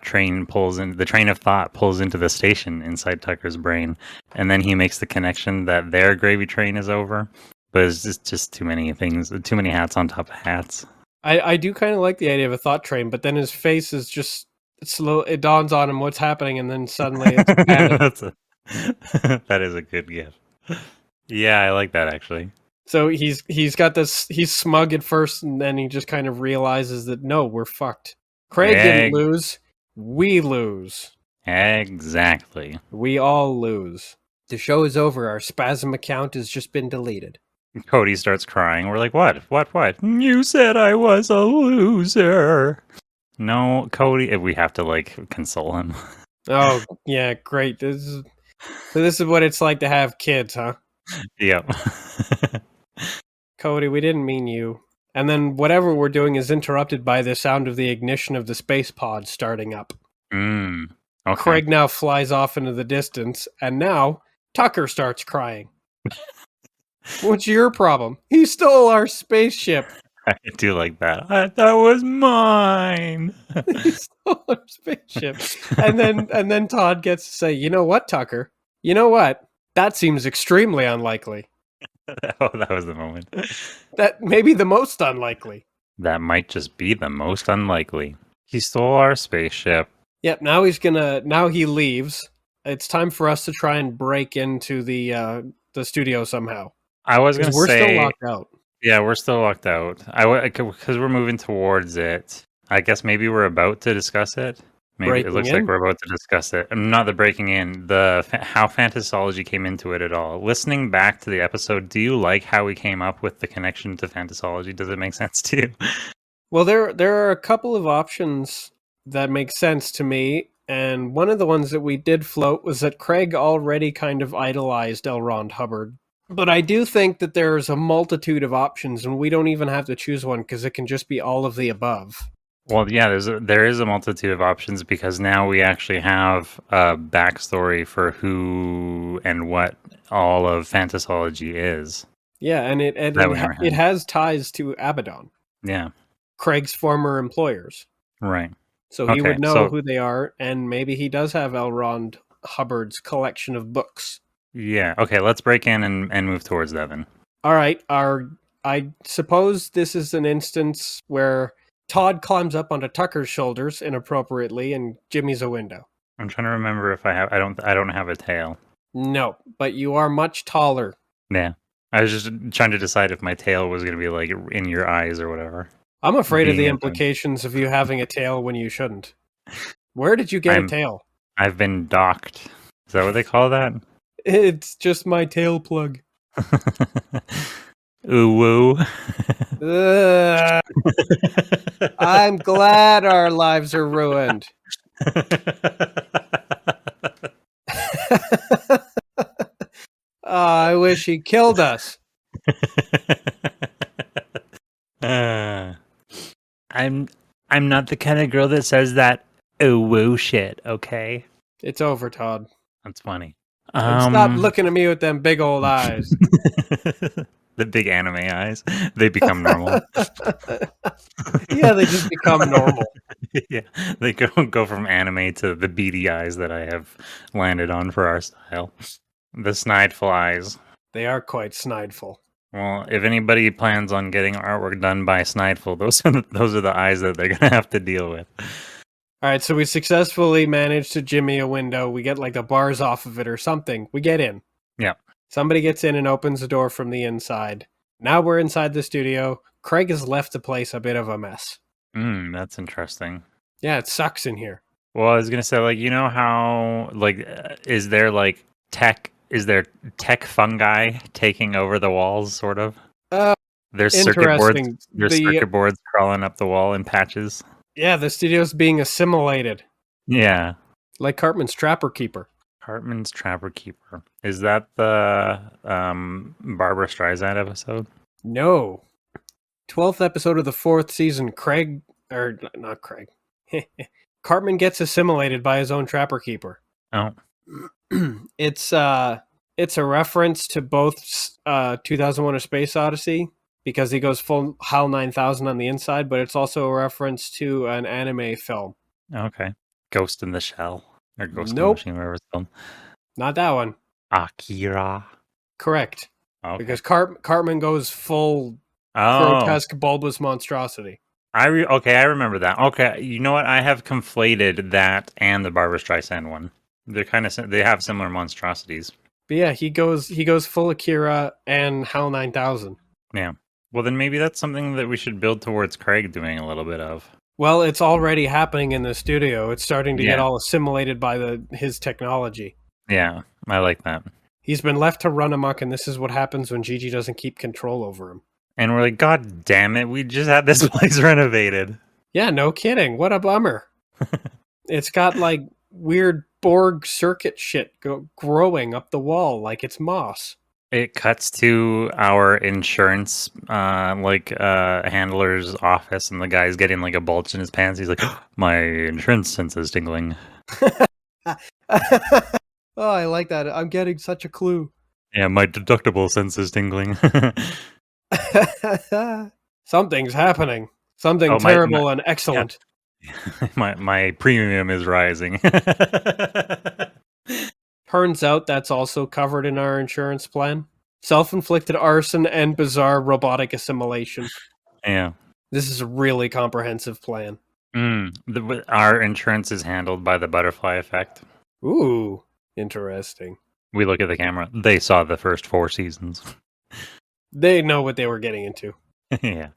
train of thought pulls into the station inside Tucker's brain, and then he makes the connection that their gravy train is over. But it's just too many things, too many hats on top of hats. I do kind of like the idea of a thought train, but then his face is just slow. It dawns on him what's happening, and then suddenly it's panic. That is a good gift. Yeah, I like that actually. So he's got this. He's smug at first, and then he just kind of realizes that no, we're fucked. Craig didn't lose. We lose. Exactly. We all lose. The show is over. Our spasm account has just been deleted. Cody starts crying. We're like, what? You said I was a loser. No, Cody. We have to like console him. Oh yeah, great. This is what it's like to have kids, huh? Yep. Cody, we didn't mean you. And then whatever we're doing is interrupted by the sound of the ignition of the space pod starting up. Okay. Craig now flies off into the distance, and now Tucker starts crying. What's your problem? He stole our spaceship. I do like that. That was mine. He stole our spaceship. And then Todd gets to say, you know what, Tucker? You know what? That seems extremely unlikely. Oh, that was the moment. That may be the most unlikely. That might just be the most unlikely. He stole our spaceship. Yep, now he leaves. It's time for us to try and break into the studio somehow. I was going to say... We're still locked out. Yeah, we're still locked out. Because we're moving towards it. I guess maybe we're about to discuss it. Maybe breaking it looks in? like we're about to discuss it. Not the breaking in, how Fantasology came into it at all. Listening back to the episode, do you like how we came up with the connection to Fantasology? Does it make sense to you? Well, there are a couple of options that make sense to me, and one of the ones that we did float was that Craig already kind of idolized Elrond Hubbard. But I do think that there's a multitude of options, and we don't even have to choose one because it can just be all of the above. Well, yeah, there is a multitude of options because now we actually have a backstory for who and what all of Fantasology is. Yeah, and it has ties to Abaddon. Yeah. Craig's former employers. Right. So he would know who they are, and maybe he does have Elrond Hubbard's collection of books. Yeah, okay, let's break in and move towards that then. All right, I suppose this is an instance where Todd climbs up onto Tucker's shoulders inappropriately, and Jimmy's a window. I'm trying to remember if I don't have a tail. No, but you are much taller. Yeah, I was just trying to decide if my tail was going to be like in your eyes or whatever. I'm afraid of the implications of you having a tail when you shouldn't. Where did you get a tail? I've been docked. Is that what they call that? It's just my tail plug. Ooh woo. I'm glad our lives are ruined. I wish he killed us. I'm not the kind of girl that says that ooh woo shit, okay? It's over, Todd. That's funny. Stop looking at me with them big old eyes. The big anime eyes. They become normal. Yeah, they just become normal. Yeah, they go from anime to the beady eyes that I have landed on for our style. The Snideful eyes. They are quite snideful. Well, if anybody plans on getting artwork done by Snideful, those are the eyes that they're gonna have to deal with. All right, so we successfully managed to jimmy a window. We get like the bars off of it or something. We get in. Yeah. Somebody gets in and opens the door from the inside. Now we're inside the studio. Craig has left the place a bit of a mess. That's interesting. Yeah, it sucks in here. Well, I was gonna say, like, you know how, like, is there like tech? Is there tech fungi taking over the walls? Sort of. Uh, There's circuit boards. Interesting. There's circuit boards crawling up the wall in patches. The studio's being assimilated, Yeah. like Cartman's Trapper Keeper. Hartman's Trapper Keeper. Is that the Barbara Streisand episode? No. 12th episode of the 4th season, not Craig. Cartman gets assimilated by his own Trapper Keeper. Oh. It's a reference to both 2001: A Space Odyssey, because he goes full HAL 9000 on the inside, but it's also a reference to an anime film. Okay. Ghost in the Shell. Or Ghost in the Nope. Machine, whatever it's called. Not that one. Akira. Correct. Okay. Because Cartman goes full grotesque, bulbous monstrosity. I remember that. Okay, you know what? I have conflated that and the Barbra Streisand one. They're they have similar monstrosities. But yeah, he goes full Akira and HAL 9000. Yeah. Well, then maybe that's something that we should build towards Craig doing a little bit of. Well, it's already happening in the studio. It's starting to get all assimilated by his technology. Yeah, I like that. He's been left to run amok, and this is what happens when Gigi doesn't keep control over him. And we're like, God damn it, we just had this place renovated. Yeah, no kidding. What a bummer. It's got like weird Borg circuit shit growing up the wall like it's moss. It cuts to our insurance handler's office, and the guy's getting like a bulge in his pants. He's like, my insurance sense is tingling. Oh, I like that. I'm getting such a clue. Yeah, my deductible sense is tingling. Something's happening. Something terrible and excellent. Yeah. My premium is rising. Turns out that's also covered in our insurance plan. Self-inflicted arson and bizarre robotic assimilation. Yeah. This is a really comprehensive plan. Our insurance is handled by the butterfly effect. Ooh, interesting. We look at the camera. They saw the first 4 seasons. They know what they were getting into. Yeah.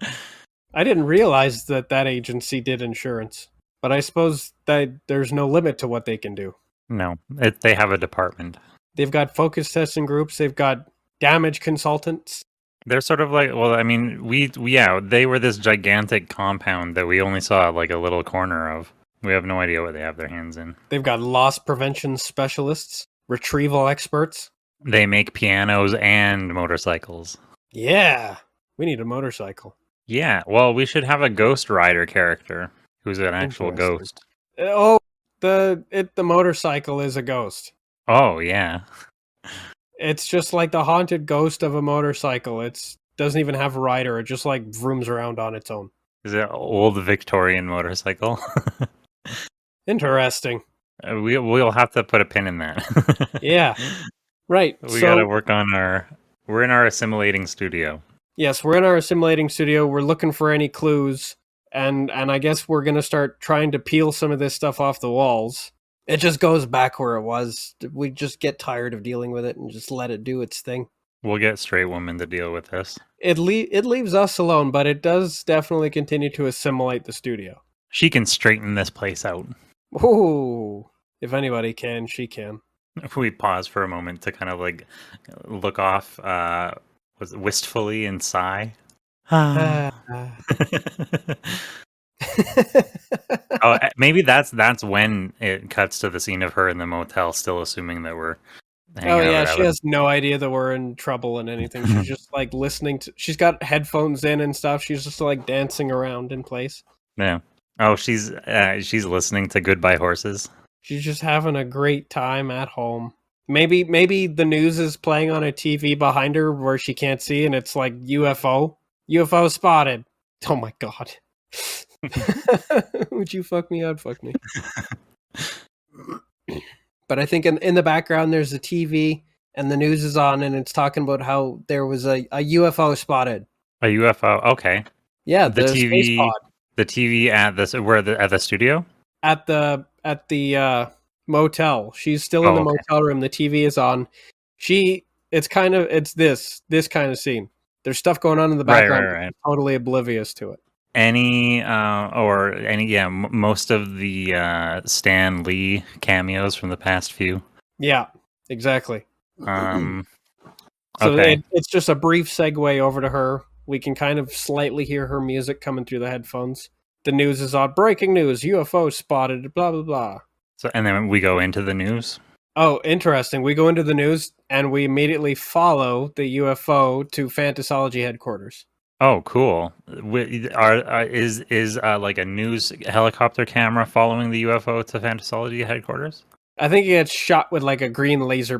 I didn't realize that agency did insurance, but I suppose that there's no limit to what they can do. No, they have a department. They've got focus testing groups. They've got damage consultants. They're sort of like, well, I mean, they were this gigantic compound that we only saw like a little corner of. We have no idea what they have their hands in. They've got loss prevention specialists, retrieval experts. They make pianos and motorcycles. Yeah, we need a motorcycle. Yeah, well, we should have a Ghost Rider character who's an actual ghost. Oh, the motorcycle is a ghost. Oh, yeah. It's just like the haunted ghost of a motorcycle. It doesn't even have a rider. It just like vrooms around on its own. Is it an old Victorian motorcycle? Interesting. We'll have to put a pin in that. Yeah, right. We got to work on we're in our assimilating studio. Yes, we're in our assimilating studio. We're looking for any clues. And I guess we're going to start trying to peel some of this stuff off the walls. It just goes back where it was. We just get tired of dealing with it and just let it do its thing. We'll get straight women to deal with this. It leaves us alone, but it does definitely continue to assimilate the studio. She can straighten this place out. Ooh, if anybody can, she can. If we pause for a moment to kind of like look off wistfully and sigh. Oh, maybe that's when it cuts to the scene of her in the motel, still assuming that we're hanging out. Oh yeah, she has no idea that we're in trouble and anything. She's just like listening to. She's got headphones in and stuff. She's just like dancing around in place. Yeah. Oh, she's listening to Goodbye Horses. She's just having a great time at home. Maybe the news is playing on a TV behind her where she can't see, and it's like UFO spotted. Oh my god. Would you fuck me? I'd fuck me. But I think in the background there's a TV and the news is on and it's talking about how there was a UFO spotted. A UFO, okay. Yeah, the TV space pod. The TV at the studio? At the motel. She's still in the motel room. The TV is on. It's this kind of scene. There's stuff going on in the Right, background. right. Totally oblivious to it. Most of the Stan Lee cameos from the past few. Yeah, exactly. Um, So okay. it's just a brief segue over to her. We can kind of slightly hear her music coming through the headphones. The news is on. Breaking news: UFO spotted. Blah blah blah. So, and then we go into the news. Oh, interesting. We go into the news and we immediately follow the UFO to Fantasology headquarters. Oh, cool. Is like a news helicopter camera following the UFO to Fantasology headquarters? I think it gets shot with like a green laser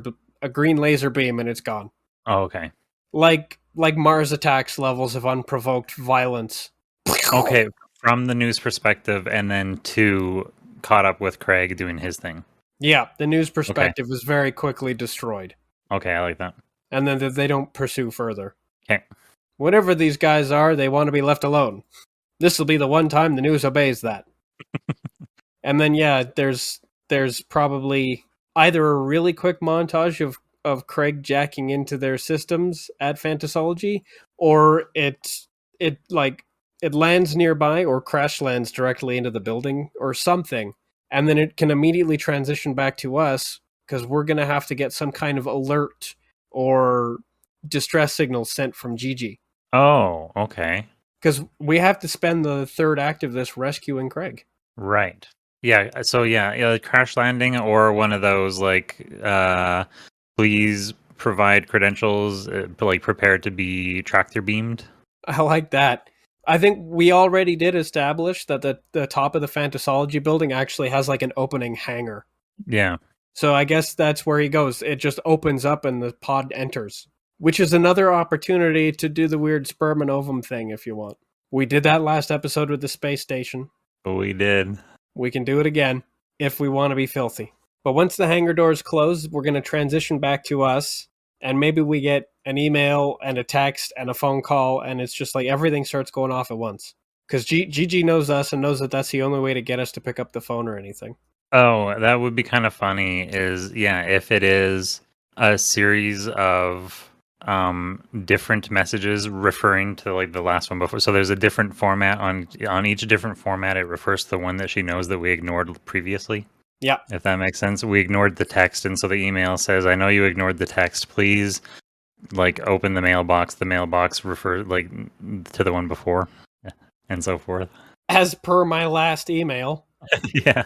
beam, and it's gone. Oh, okay. Like Mars Attacks levels of unprovoked violence. Okay, from the news perspective, and then to caught up with Craig doing his thing. Yeah, the news perspective is very quickly destroyed. Okay, I like that. And then they don't pursue further. Okay. Whatever these guys are, they want to be left alone. This will be the one time the news obeys that. And then yeah, there's probably either a really quick montage of Craig jacking into their systems at Fantasology, or it lands nearby or crash lands directly into the building or something, and then it can immediately transition back to us because we're gonna have to get some kind of alert or distress signal sent from Gigi. Oh, okay. Because we have to spend the third act of this rescuing Craig. Right. Yeah. So yeah, crash landing or one of those like, please provide credentials, like prepared to be tractor beamed. I like that. I think we already did establish that the top of the Fantasology building actually has like an opening hangar. Yeah. So I guess that's where he goes. It just opens up and the pod enters, which is another opportunity to do the weird sperm and ovum thing if you want. We did that last episode with the space station. We did. We can do it again if we want to be filthy. But once the hangar doors close, we're going to transition back to us, and maybe we get an email and a text and a phone call, and it's just like everything starts going off at once. Because Gigi knows us and knows that that's the only way to get us to pick up the phone or anything. Oh, that would be kind of funny if it is a series of different messages referring to like the last one before. So there's a different format on each different format. It refers to the one that she knows that we ignored previously. Yeah. If that makes sense. We ignored the text, and so the email says, I know you ignored the text. Please like open the mailbox. The mailbox refer like to the one before, and so forth. As per my last email. Yeah.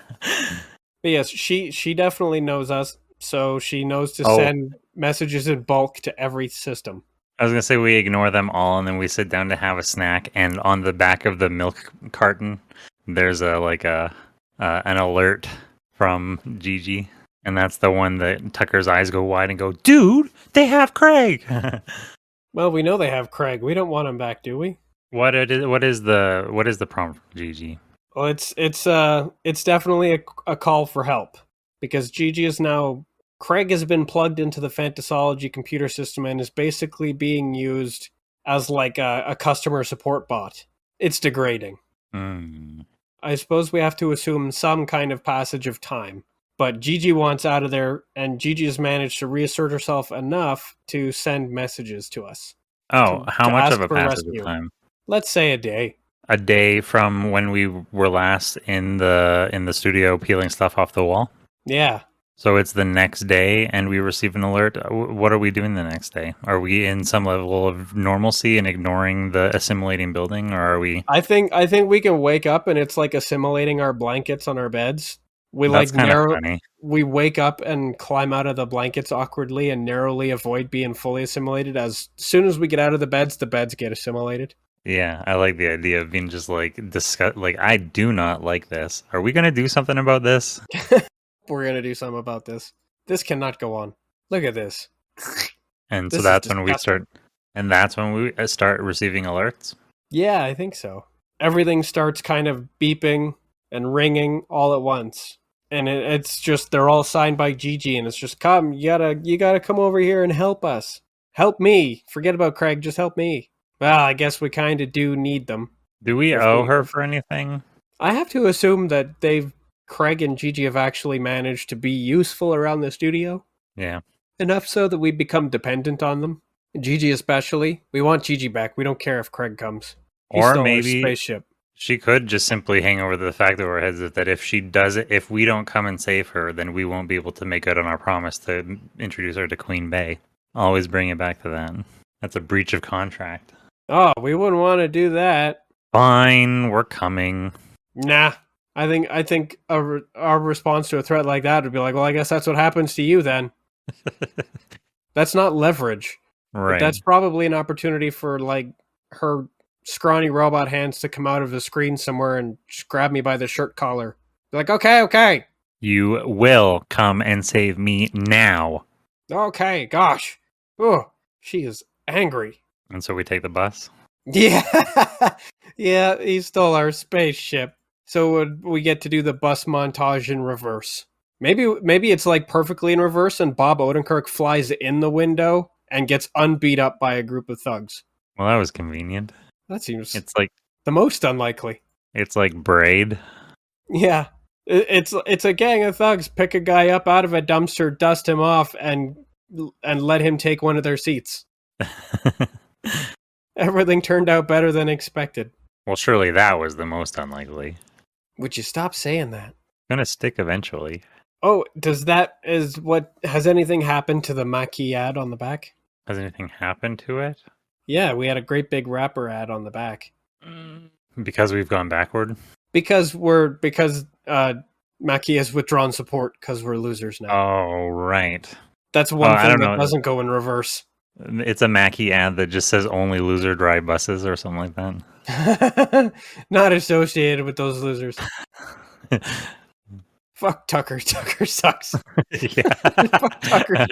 But yes, she definitely knows us, so she knows to send messages in bulk to every system. I was gonna say we ignore them all, and then we sit down to have a snack. And on the back of the milk carton, there's an alert from Gigi, and that's the one that Tucker's eyes go wide and go, "Dude, they have Craig." Well, we know they have Craig. We don't want him back, do we? What is the prompt from Gigi? Well, it's definitely a call for help, because Gigi is now... Craig has been plugged into the Fantasology computer system and is basically being used as like a customer support bot. It's degrading. I suppose we have to assume some kind of passage of time. But Gigi wants out of there, and Gigi has managed to reassert herself enough to send messages to us. Oh, how much of a passage of time? Let's say a day. A day from when we were last in the studio peeling stuff off the wall? Yeah. So it's the next day, and we receive an alert. What are we doing the next day? Are we in some level of normalcy and ignoring the assimilating building, or are we? I think we can wake up and it's like assimilating our blankets on our beds. That's kind of funny. We wake up and climb out of the blankets awkwardly and narrowly avoid being fully assimilated. As soon as we get out of the beds get assimilated. Yeah, I like the idea of being just like discuss. Like, I do not like this. Are we gonna do something about this? We're going to do something about this. This cannot go on. Look at this. And so that's when we start, and that's when we start receiving alerts? Yeah, I think so. Everything starts kind of beeping and ringing all at once. And it's just, they're all signed by Gigi, and it's just, come, you gotta come over here and help us. Help me. Forget about Craig, just help me. Well, I guess we kind of do need them. Do we owe her for anything? I have to assume that Craig and Gigi have actually managed to be useful around the studio. Yeah. Enough so that we become dependent on them. Gigi especially. We want Gigi back. We don't care if Craig comes. He Or stole our maybe spaceship. she could just simply hang over the fact of our heads that if she does it, if we don't come and save her, then we won't be able to make good on our promise to introduce her to Queen Bey. Always bring it back to that. That's a breach of contract. Oh, we wouldn't want to do that. Fine, we're coming. Nah. I think our response to a threat like that would be like, well, I guess that's what happens to you then. That's not leverage. Right. But that's probably an opportunity for like her scrawny robot hands to come out of the screen somewhere and just grab me by the shirt collar. Be like, okay. You will come and save me now. Okay, gosh. Oh, she is angry. And so we take the bus. Yeah. Yeah, he stole our spaceship. So we get to do the bus montage in reverse. Maybe it's like perfectly in reverse and Bob Odenkirk flies in the window and gets unbeat up by a group of thugs. Well, that was convenient. That seems It's like the most unlikely. It's like Braid. Yeah. It's a gang of thugs pick a guy up out of a dumpster, dust him off, and let him take one of their seats. Everything turned out better than expected. Well, surely that was the most unlikely. Would you stop saying that? Gonna stick eventually. Oh, has anything happened to the Maki ad on the back? Has anything happened to it? Yeah, we had a great big rapper ad on the back. Because we've gone backward? Because Maki has withdrawn support because we're losers now. Oh, right. That's one thing that doesn't go in reverse. It's a Mackie ad that just says only loser drive buses or something like that. Not associated with those losers. Fuck Tucker. Tucker sucks. Yeah. Fuck Tucker.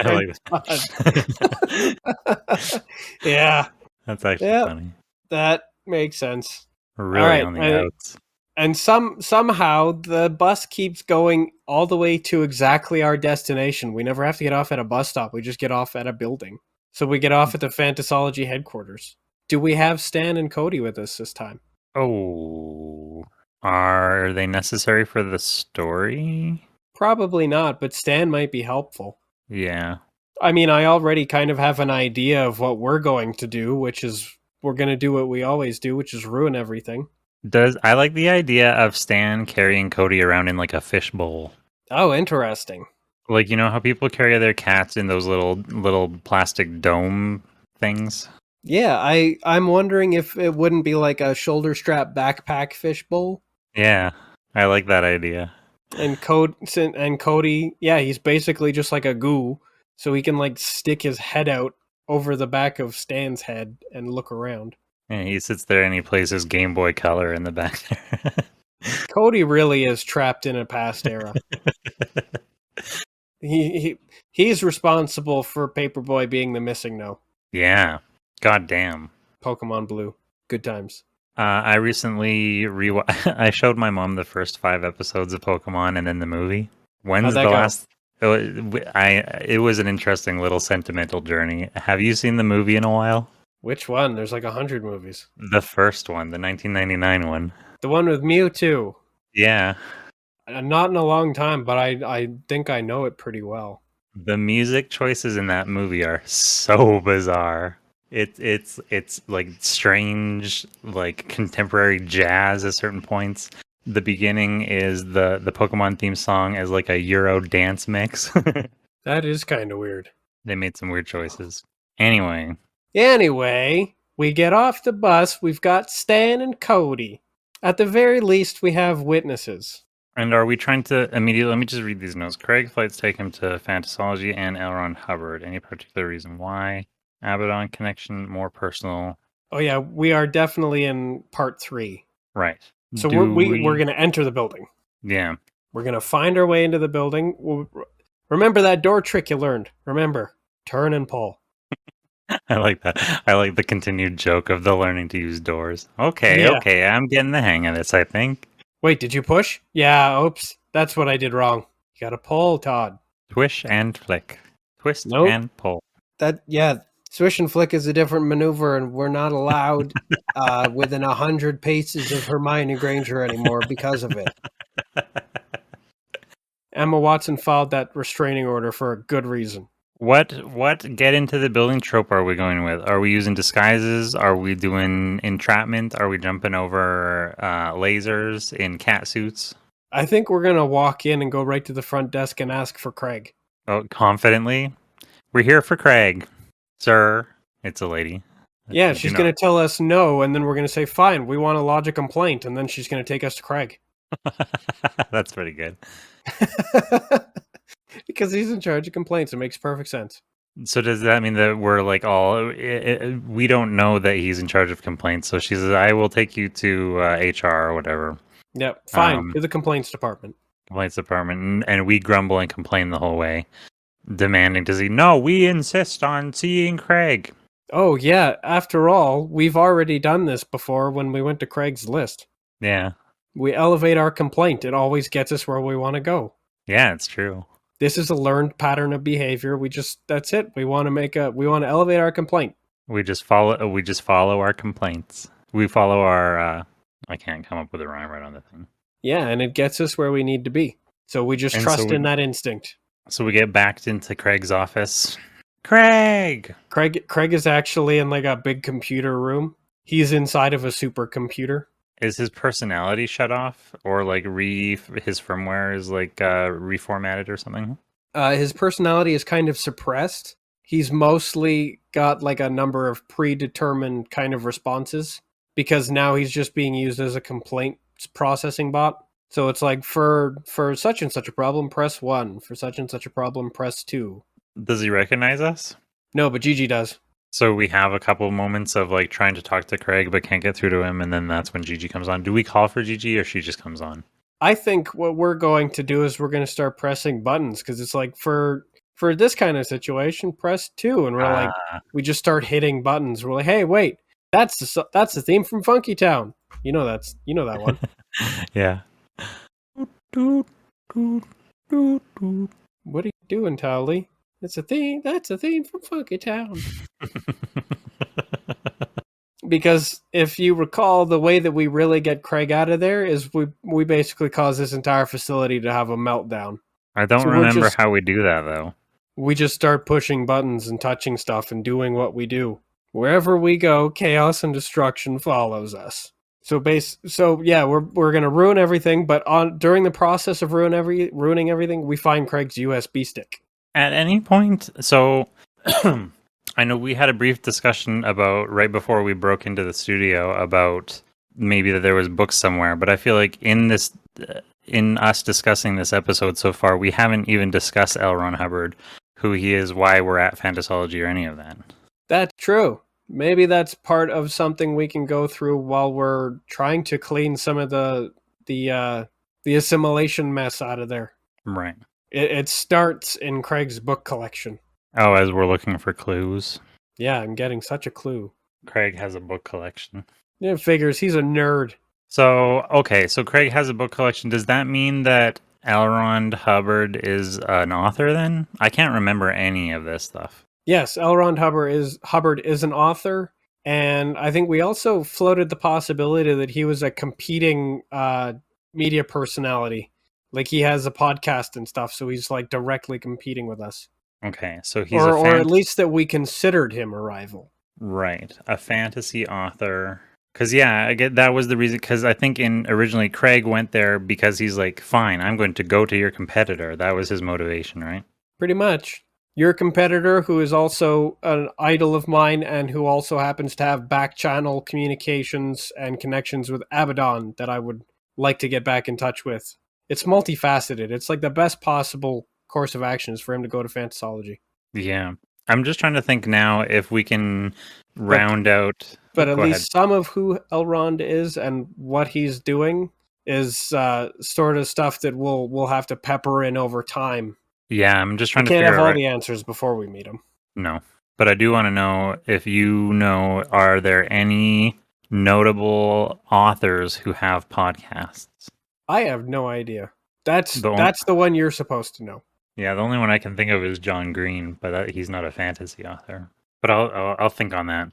Yeah. That's actually funny. That makes sense. We're really on the outs. And somehow the bus keeps going all the way to exactly our destination. We never have to get off at a bus stop. We just get off at a building. So we get off at the Fantasology headquarters. Do we have Stan and Cody with us this time? Oh, are they necessary for the story? Probably not, but Stan might be helpful. Yeah. I mean, I already kind of have an idea of what we're going to do, which is we're going to do what we always do, which is ruin everything. I like the idea of Stan carrying Cody around in like a fishbowl. Oh, interesting. Like, you know how people carry their cats in those little plastic dome things? Yeah, I'm wondering if it wouldn't be like a shoulder strap backpack fishbowl. Yeah, I like that idea. And Cody, yeah, he's basically just like a goo, so he can like stick his head out over the back of Stan's head and look around. Yeah, he sits there and he plays his Game Boy Color in the back there. Cody really is trapped in a past era. He's responsible for Paperboy being the missing no. Yeah. God damn. Pokemon Blue. Good times. I recently I showed my mom the first 5 episodes of Pokemon and then the movie. When's the last? It was an interesting little sentimental journey. Have you seen the movie in a while? Which one? There's like 100 movies. The first one, the 1999 one. The one with Mewtwo. Yeah. Not in a long time, but I think I know it pretty well. The music choices in that movie are so bizarre. It's like strange, like contemporary jazz at certain points. The beginning is the Pokemon theme song as like a Euro dance mix. That is kind of weird. They made some weird choices. Anyway, we get off the bus. We've got Stan and Cody. At the very least, we have witnesses. And are we trying to immediately... Let me just read these notes. Craig flights take him to Fantasology and Elrond Hubbard. Any particular reason why? Abaddon connection, more personal. Oh yeah, we are definitely in part 3. Right. So we're going to enter the building. Yeah. We're going to find our way into the building. Remember that door trick you learned. Remember, turn and pull. I like that. I like the continued joke of the learning to use doors. Okay, I'm getting the hang of this, I think. Wait, did you push? Yeah, oops. That's what I did wrong. You got to pull, Todd. Swish and flick. Twist and pull. Swish and flick is a different maneuver, and we're not allowed within 100 paces of Hermione Granger anymore because of it. Emma Watson filed that restraining order for a good reason. What get into the building trope are we going with? Are we using disguises? Are we doing entrapment? Are we jumping over lasers in cat suits? I think we're gonna walk in and go right to the front desk and ask for Craig. Oh, confidently. We're here for Craig, sir. It's a lady. Yeah, Do she's not. gonna tell us no, and then we're gonna say fine. We want to lodge a complaint, and then she's gonna take us to Craig That's pretty good. because he's in charge of complaints. It makes perfect sense. So does that mean that we're like we don't know that he's in charge of complaints? So she says, "I will take you to HR or whatever, Yep, fine. Um, To the complaints department. complaints department," and we grumble and complain the whole way, demanding to see. No, we insist on seeing Craig. Oh yeah. After all, we've already done this before when we went to Craig's list. Yeah, We elevate our complaint. It always gets us where we want to go. yeah, it's true. This is a learned pattern of behavior. That's it. We want to elevate our complaint. We just follow our complaints. We follow our. I can't come up with a rhyme right on the thing. Yeah, and it gets us where we need to be. So we just And trust in that instinct. So we get backed into Craig's office. Craig Craig is actually in like a big computer room. He's inside of a supercomputer. Is his personality shut off, or like his firmware is like reformatted or something? His personality is kind of suppressed. He's mostly got like a number of predetermined kind of responses because now he's just being used as a complaint processing bot. So it's like for such and such a problem, press 1. For such and such a problem, press 2. Does he recognize us? No, but Gigi does. So we have a couple moments of like trying to talk to Craig but can't get through to him, and then that's when Gigi comes on. Do we call for Gigi or she just comes on? I think what we're going to do is we're going to start pressing buttons because it's like for this kind of situation, press 2, and we're like we just start hitting buttons. We're like, hey, wait, that's the theme from Funky Town. You know that one. Yeah. What are you doing, Towley? It's a theme. That's a theme from Funky Town. Because if you recall, the way that we really get Craig out of there is we basically cause this entire facility to have a meltdown. I don't remember how we do that though. We just start pushing buttons and touching stuff and doing what we do. Wherever we go, chaos and destruction follows us. So yeah, we're gonna ruin everything, but during the process of ruining everything, we find Craig's USB stick. At any point, so I know we had a brief discussion about right before we broke into the studio about maybe that there was books somewhere, but I feel like in us discussing this episode so far, we haven't even discussed Elrond Hubbard, who he is, why we're at Fantasology, or any of that. That's true. Maybe that's part of something we can go through while we're trying to clean some of the assimilation mess out of there. Right. It starts in Craig's book collection. Oh, as we're looking for clues. Yeah, I'm getting such a clue. Craig has a book collection. Yeah, figures he's a nerd. So Craig has a book collection. Does that mean that Elrond Hubbard is an author then? I can't remember any of this stuff. Yes, Elrond Hubbard is an author, and I think we also floated the possibility that he was a competing media personality. Like he has a podcast and stuff, so he's like directly competing with us. Okay, so he's or at least that we considered him a rival. Right, a fantasy author. Because yeah, I get that was the reason. Because I think originally Craig went there because he's like, fine, I'm going to go to your competitor. That was his motivation, right? Pretty much. Your competitor, who is also an idol of mine and who also happens to have back channel communications and connections with Abaddon that I would like to get back in touch with. It's multifaceted. It's like the best possible course of action is for him to go to Fantasology. Yeah. I'm just trying to think now if we can round out... But at least some of who Elrond is and what he's doing is sort of stuff that we'll have to pepper in over time. Yeah, I'm just trying to figure out... We can't have all the answers before we meet him. No. But I do want to know if you know, are there any notable authors who have podcasts? I have no idea. That's the one you're supposed to know. Yeah, the only one I can think of is John Green, but he's not a fantasy author. But I'll think on that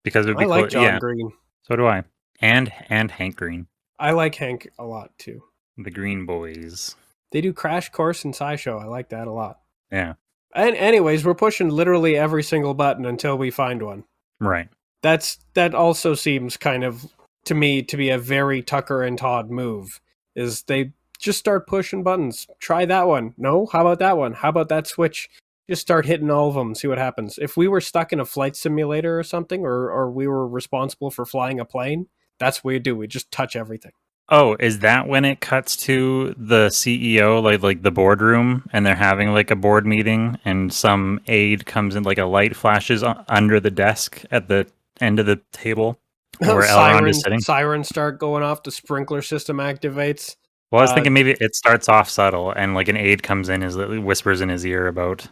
because it would be I like John Green. So do I, and Hank Green. I like Hank a lot too. The Green Boys. They do Crash Course and SciShow. I like that a lot. Yeah. And anyways, we're pushing literally every single button until we find one. Right. That also seems kind of to me to be a very Tucker and Todd move. Is they just start pushing buttons. Try that one. No, how about that one? How about that switch? Just start hitting all of them. See what happens. If we were stuck in a flight simulator or something, or we were responsible for flying a plane, that's what we do. We just touch everything. Oh, is that when it cuts to the CEO, like the boardroom, and they're having like a board meeting, and some aide comes in, like a light flashes under the desk at the end of the table where Elrond is sitting? Sirens start going off. The sprinkler system activates. Well, I was thinking maybe it starts off subtle, and like an aide comes in, whispers in his ear about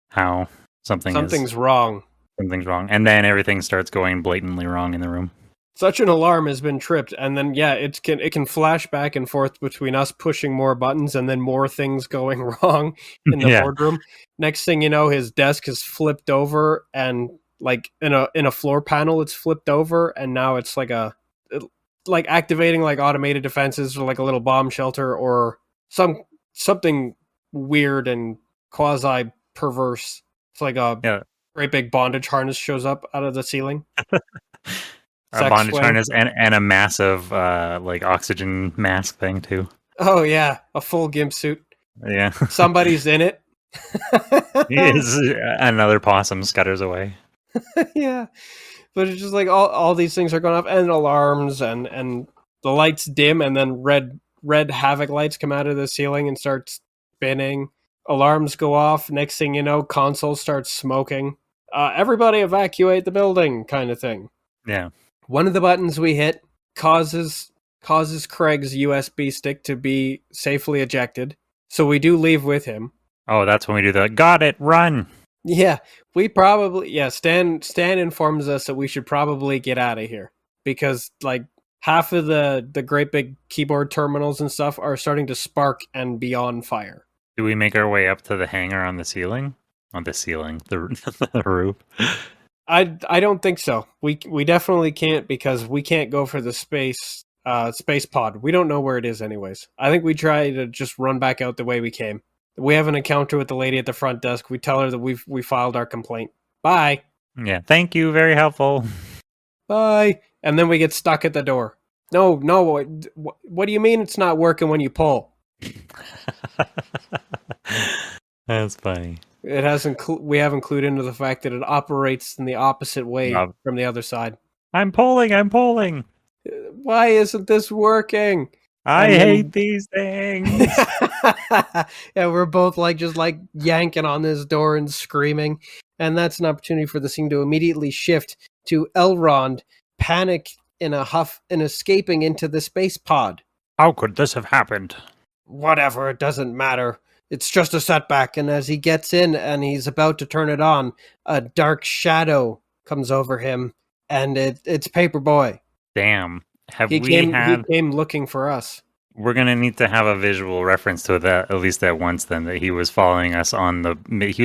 how something's wrong. Something's wrong, and then everything starts going blatantly wrong in the room. Such an alarm has been tripped, and then it can flash back and forth between us pushing more buttons and then more things going wrong in the boardroom. Next thing you know, his desk is flipped over, and like in a floor panel, it's flipped over, and now it's like activating like automated defenses or like a little bomb shelter or something weird and quasi perverse. It's like a great big bondage harness shows up out of the ceiling. A bondage harness and a massive like oxygen mask thing too. Oh yeah, a full gimp suit. Yeah. Somebody's in it. Another possum scutters away. Yeah. But it's just like all these things are going off, and alarms and the lights dim, and then red havoc lights come out of the ceiling and start spinning. Alarms go off. Next thing you know, console starts smoking. Everybody evacuate the building, kind of thing. Yeah. One of the buttons we hit causes Craig's USB stick to be safely ejected. So we do leave with him. Oh, that's when we do the got it, run. Yeah, we probably Stan informs us that we should probably get out of here because like half of the great big keyboard terminals and stuff are starting to spark and be on fire. Do we make our way up to the hangar on the ceiling? On the ceiling, the roof. I don't think so. We definitely can't because we can't go for the space pod. We don't know where it is anyways. I think we try to just run back out the way we came. We have an encounter with the lady at the front desk. We tell her that we filed our complaint. Bye. Yeah, thank you. Very helpful. Bye. And then we get stuck at the door. No. What do you mean it's not working when you pull? That's funny. It we haven't clued into the fact that it operates in the opposite way from the other side. I'm pulling. Why isn't this working? I hate these things. Yeah, we're both just yanking on this door and screaming. And that's an opportunity for the scene to immediately shift to Elrond, panic in a huff and escaping into the space pod. How could this have happened? Whatever, it doesn't matter. It's just a setback. And as he gets in and he's about to turn it on, a dark shadow comes over him, and it's Paperboy. Damn. He came looking for us. We're going to need to have a visual reference to that at least at once then, that he was following us on the he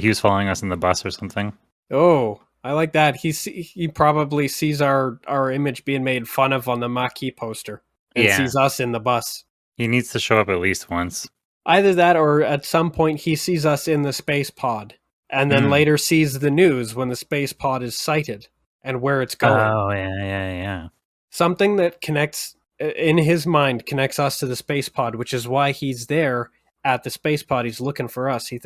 was following us in the bus or something. Oh, I like that. He probably sees our image being made fun of on the marquee poster and sees us in the bus. He needs to show up at least once. Either that or at some point he sees us in the space pod and then later sees the news when the space pod is sighted and where it's going. Oh, yeah. Something that connects in his mind connects us to the space pod, which is why he's there at the space pod. He's looking for us. He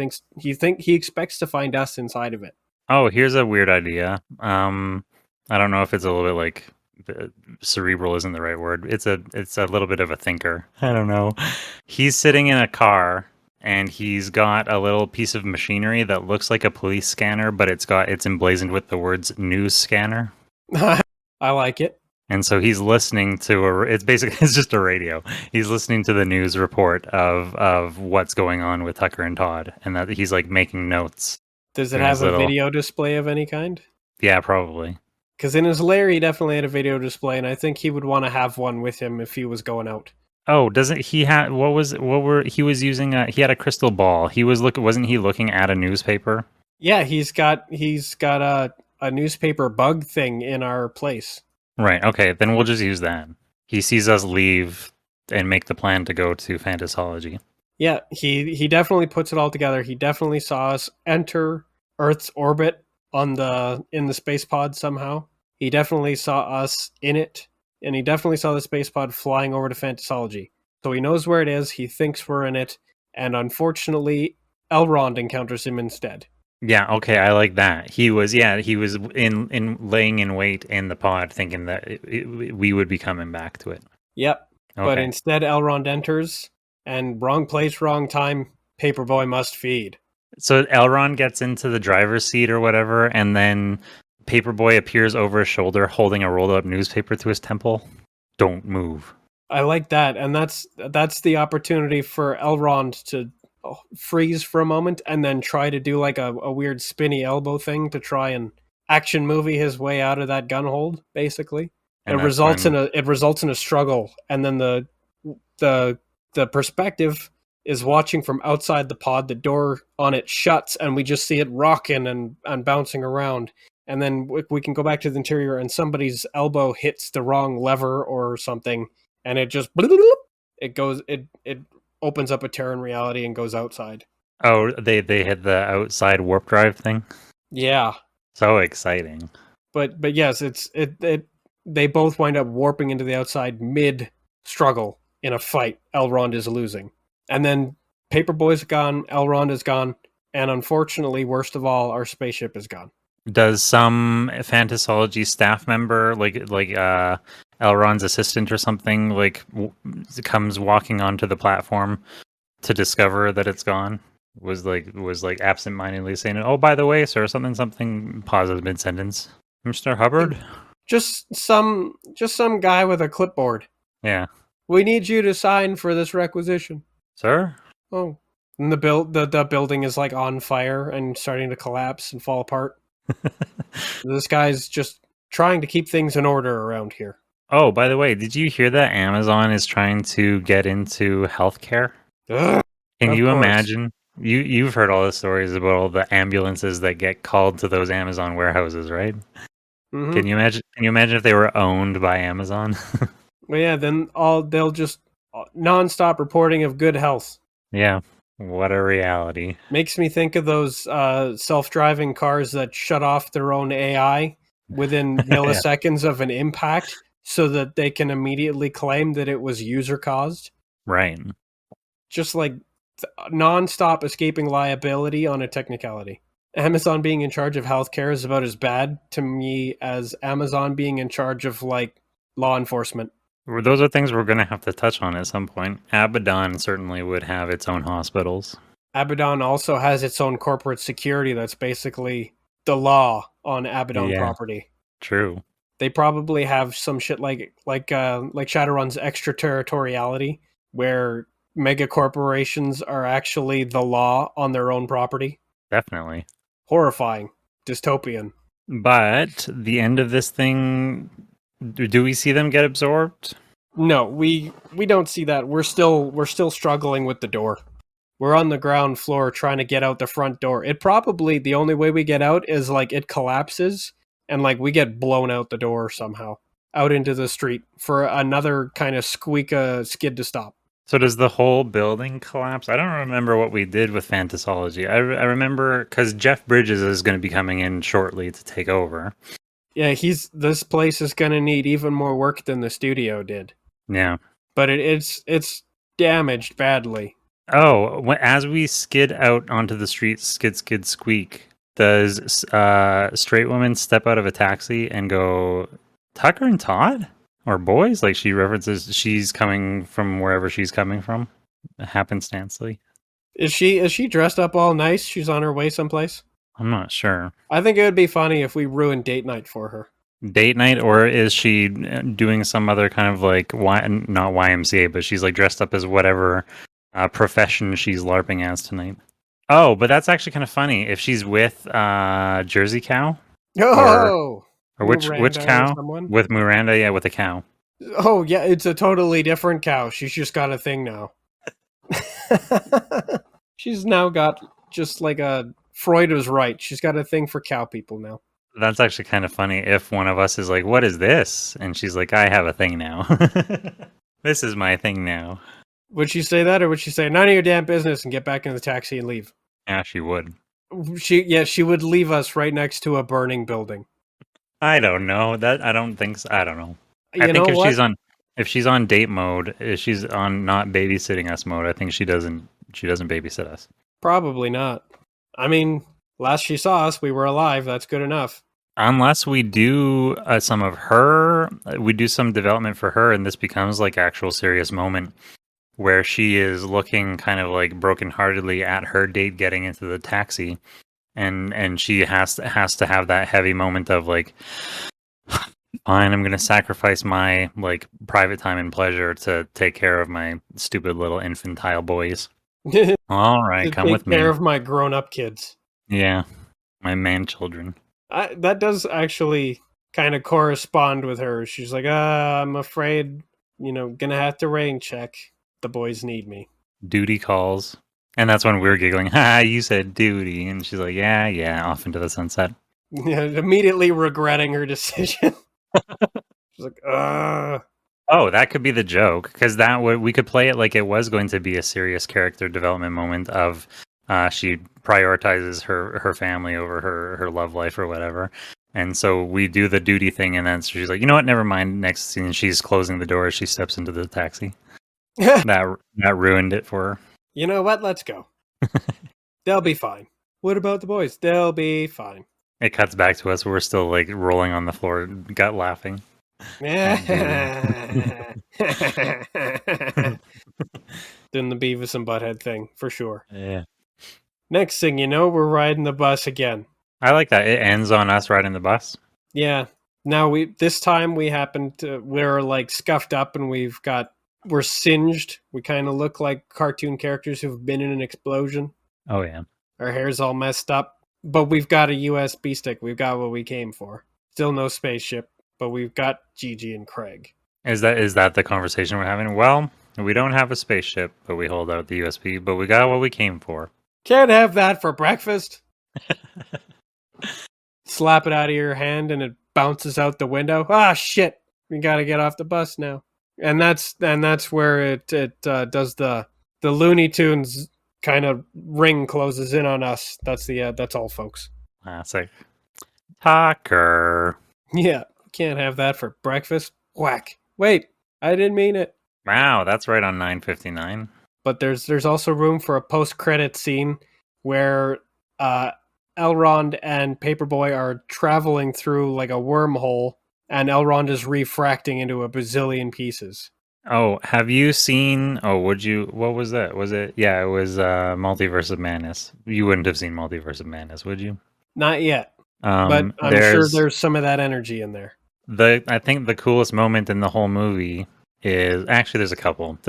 expects to find us inside of it. Oh, here's a weird idea. I don't know if it's a little bit like cerebral isn't the right word. It's a little bit of a thinker. I don't know. He's sitting in a car and he's got a little piece of machinery that looks like a police scanner, but it's emblazoned with the words news scanner. I like it. And so he's listening to it's just a radio. He's listening to the news report of what's going on with Tucker and Todd, and that he's like making notes. Does it have a video display of any kind? Yeah, probably. Because in his lair, he definitely had a video display, and I think he would want to have one with him if he was going out. Oh, doesn't he have? He was using? He had a crystal ball. Wasn't he looking at a newspaper? Yeah, he's got a newspaper bug thing in our place. Right, okay, then we'll just use that. He sees us leave and make the plan to go to Fantasology. Yeah, he definitely puts it all together. He definitely saw us enter Earth's orbit in the space pod somehow. He definitely saw us in it, and he definitely saw the space pod flying over to Fantasology. So he knows where it is. He thinks we're in it, and unfortunately, Elrond encounters him instead. Yeah, okay, I like that. He was in laying in wait in the pod, thinking that we would be coming back to it. Yep. But Okay. instead, Elrond enters, and wrong place, wrong time. Paperboy must feed. So Elrond gets into the driver's seat or whatever, and then Paperboy appears over his shoulder holding a rolled up newspaper to his temple. Don't move. I like that, and that's the opportunity for Elrond to freeze for a moment and then try to do like a weird spinny elbow thing to try and action movie his way out of that gun hold. Basically, it And that's results when in a struggle, and then the the perspective is watching from outside the pod. The door on it shuts, and we just see it rocking and bouncing around. And then we can go back to the interior, and somebody's elbow hits the wrong lever or something, and it just it goes it opens up a Terran reality and goes outside. they hit the outside warp drive thing. Yeah, So exciting. but yes, it they both wind up warping into the outside mid struggle in a fight. Elrond is losing, and then Paperboy's gone, Elrond is gone, and unfortunately, worst of all, our spaceship is gone. Does some Fantasology staff member, like Elrond's assistant or something, comes walking onto the platform to discover that it's gone? Was absent-mindedly saying, "Oh, by the way, sir," something pauses mid-sentence. Mr. Hubbard? Just some guy with a clipboard. Yeah. We need you to sign for this requisition. Sir? Oh, and the building is like on fire and starting to collapse and fall apart. This guy's just trying to keep things in order around here. Oh, by the way, did you hear that Amazon is trying to get into healthcare? Ugh, Can of you course. imagine? You've heard all the stories about all the ambulances that get called to those Amazon warehouses, right? Mm-hmm. Can you imagine? Can you imagine if they were owned by Amazon? Well, yeah, then they'll just nonstop reporting of good health. Yeah. What a reality. Makes me think of those self-driving cars that shut off their own AI within Yeah. milliseconds of an impact, so that they can immediately claim that it was user caused. Right. Just like non-stop escaping liability on a technicality. Amazon being in charge of healthcare is about as bad to me as Amazon being in charge of like law enforcement. Those are things we're going to have to touch on at some point. Abaddon certainly would have its own hospitals. Abaddon also has its own corporate security that's basically the law on Abaddon Yeah. property. True. They probably have some shit like Shadowrun's extraterritoriality, where mega corporations are actually the law on their own property. Definitely. Horrifying, dystopian. But the end of this thing, do we see them get absorbed? No, we don't see that. We're still struggling with the door. We're on the ground floor trying to get out the front door. It probably, the only way we get out is like it collapses and like we get blown out the door somehow out into the street for another kind of skid to stop. So does the whole building collapse? I don't remember what we did with Fantasology. I remember because Jeff Bridges is going to be coming in shortly to take over. Yeah, this place is going to need even more work than the studio did. Yeah. But it's damaged badly. Oh, as we skid out onto the street, skid, skid, squeak, does straight woman step out of a taxi and go, Tucker and Todd? Or boys? Like she references she's coming from wherever she's coming from, happenstancely. Is she dressed up all nice? She's on her way someplace? I'm not sure. I think it would be funny if we ruined date night for her. Date night, or is she doing some other kind of like, not YMCA, but she's like dressed up as whatever profession she's LARPing as tonight? Oh, but that's actually kind of funny. If she's with Jersey Cow, Oh! or which Miranda or cow? someone? With Miranda, yeah, with a cow. Oh, yeah, it's a totally different cow. She's just got a thing now. She's now got just like a Freud was right. She's got a thing for cow people now. That's actually kind of funny if one of us is like, what is this? And she's like, I have a thing now. This is my thing now. Would she say that, or would she say none of your damn business and get back in the taxi and leave? Yeah, she would. She would leave us right next to a burning building. I don't know. That I don't think so. I don't know. I You think know what? if she's on date mode, if she's on not babysitting us mode, I think she doesn't babysit us. Probably not. I mean, last she saw us, we were alive. That's good enough. Unless we do some of her, we do some development for her, and this becomes like actual serious moment where she is looking kind of like brokenheartedly at her date getting into the taxi, and she has to have that heavy moment of like, fine, I'm gonna sacrifice my like private time and pleasure to take care of my stupid little infantile boys. To All right, come with take care me. of my grown-up kids. Yeah, my man children. That does actually kind of correspond with her. She's like, I'm afraid, gonna have to rain check. The boys need me. Duty calls. And that's when we were giggling, ha, you said duty. And she's like, yeah, off into the sunset. Immediately regretting her decision. She's like, Oh, that could be the joke, because we could play it like it was going to be a serious character development moment of she prioritizes her family over her love life or whatever. And so we do the duty thing, and then she's like, you know what, never mind. Next scene, she's closing the door as she steps into the taxi. That ruined it for her. You know what? Let's go. They'll be fine. What about the boys? They'll be fine. It cuts back to us. We're still like rolling on the floor, gut laughing. Doing the Beavis and Butthead thing, for sure. Yeah. Next thing you know, we're riding the bus again. I like that. It ends on us riding the bus. Yeah. Now this time we're like scuffed up and we're singed. We kind of look like cartoon characters who've been in an explosion. Oh yeah. Our hair's all messed up. But we've got a USB stick. We've got what we came for. Still no spaceship, but we've got Gigi and Craig. Is that the conversation we're having? Well, we don't have a spaceship, but we hold out the USB, but we got what we came for. Can't have that for breakfast. Slap it out of your hand and it bounces out the window. Ah, shit. We got to get off the bus now. And that's where it does the Looney Tunes kind of ring closes in on us. That's all, folks. Classic. Talker. Yeah, can't have that for breakfast. Whack. Wait, I didn't mean it. Wow, that's right on 9:59. But there's also room for a post-credit scene where Elrond and Paperboy are traveling through like a wormhole, and Elrond is refracting into a bazillion pieces. Oh, have you seen? Oh, would you? What was that? Was it? Yeah, it was Multiverse of Madness. You wouldn't have seen Multiverse of Madness, would you? Not yet, but I'm sure there's some of that energy in there. I think the coolest moment in the whole movie is actually there's a couple.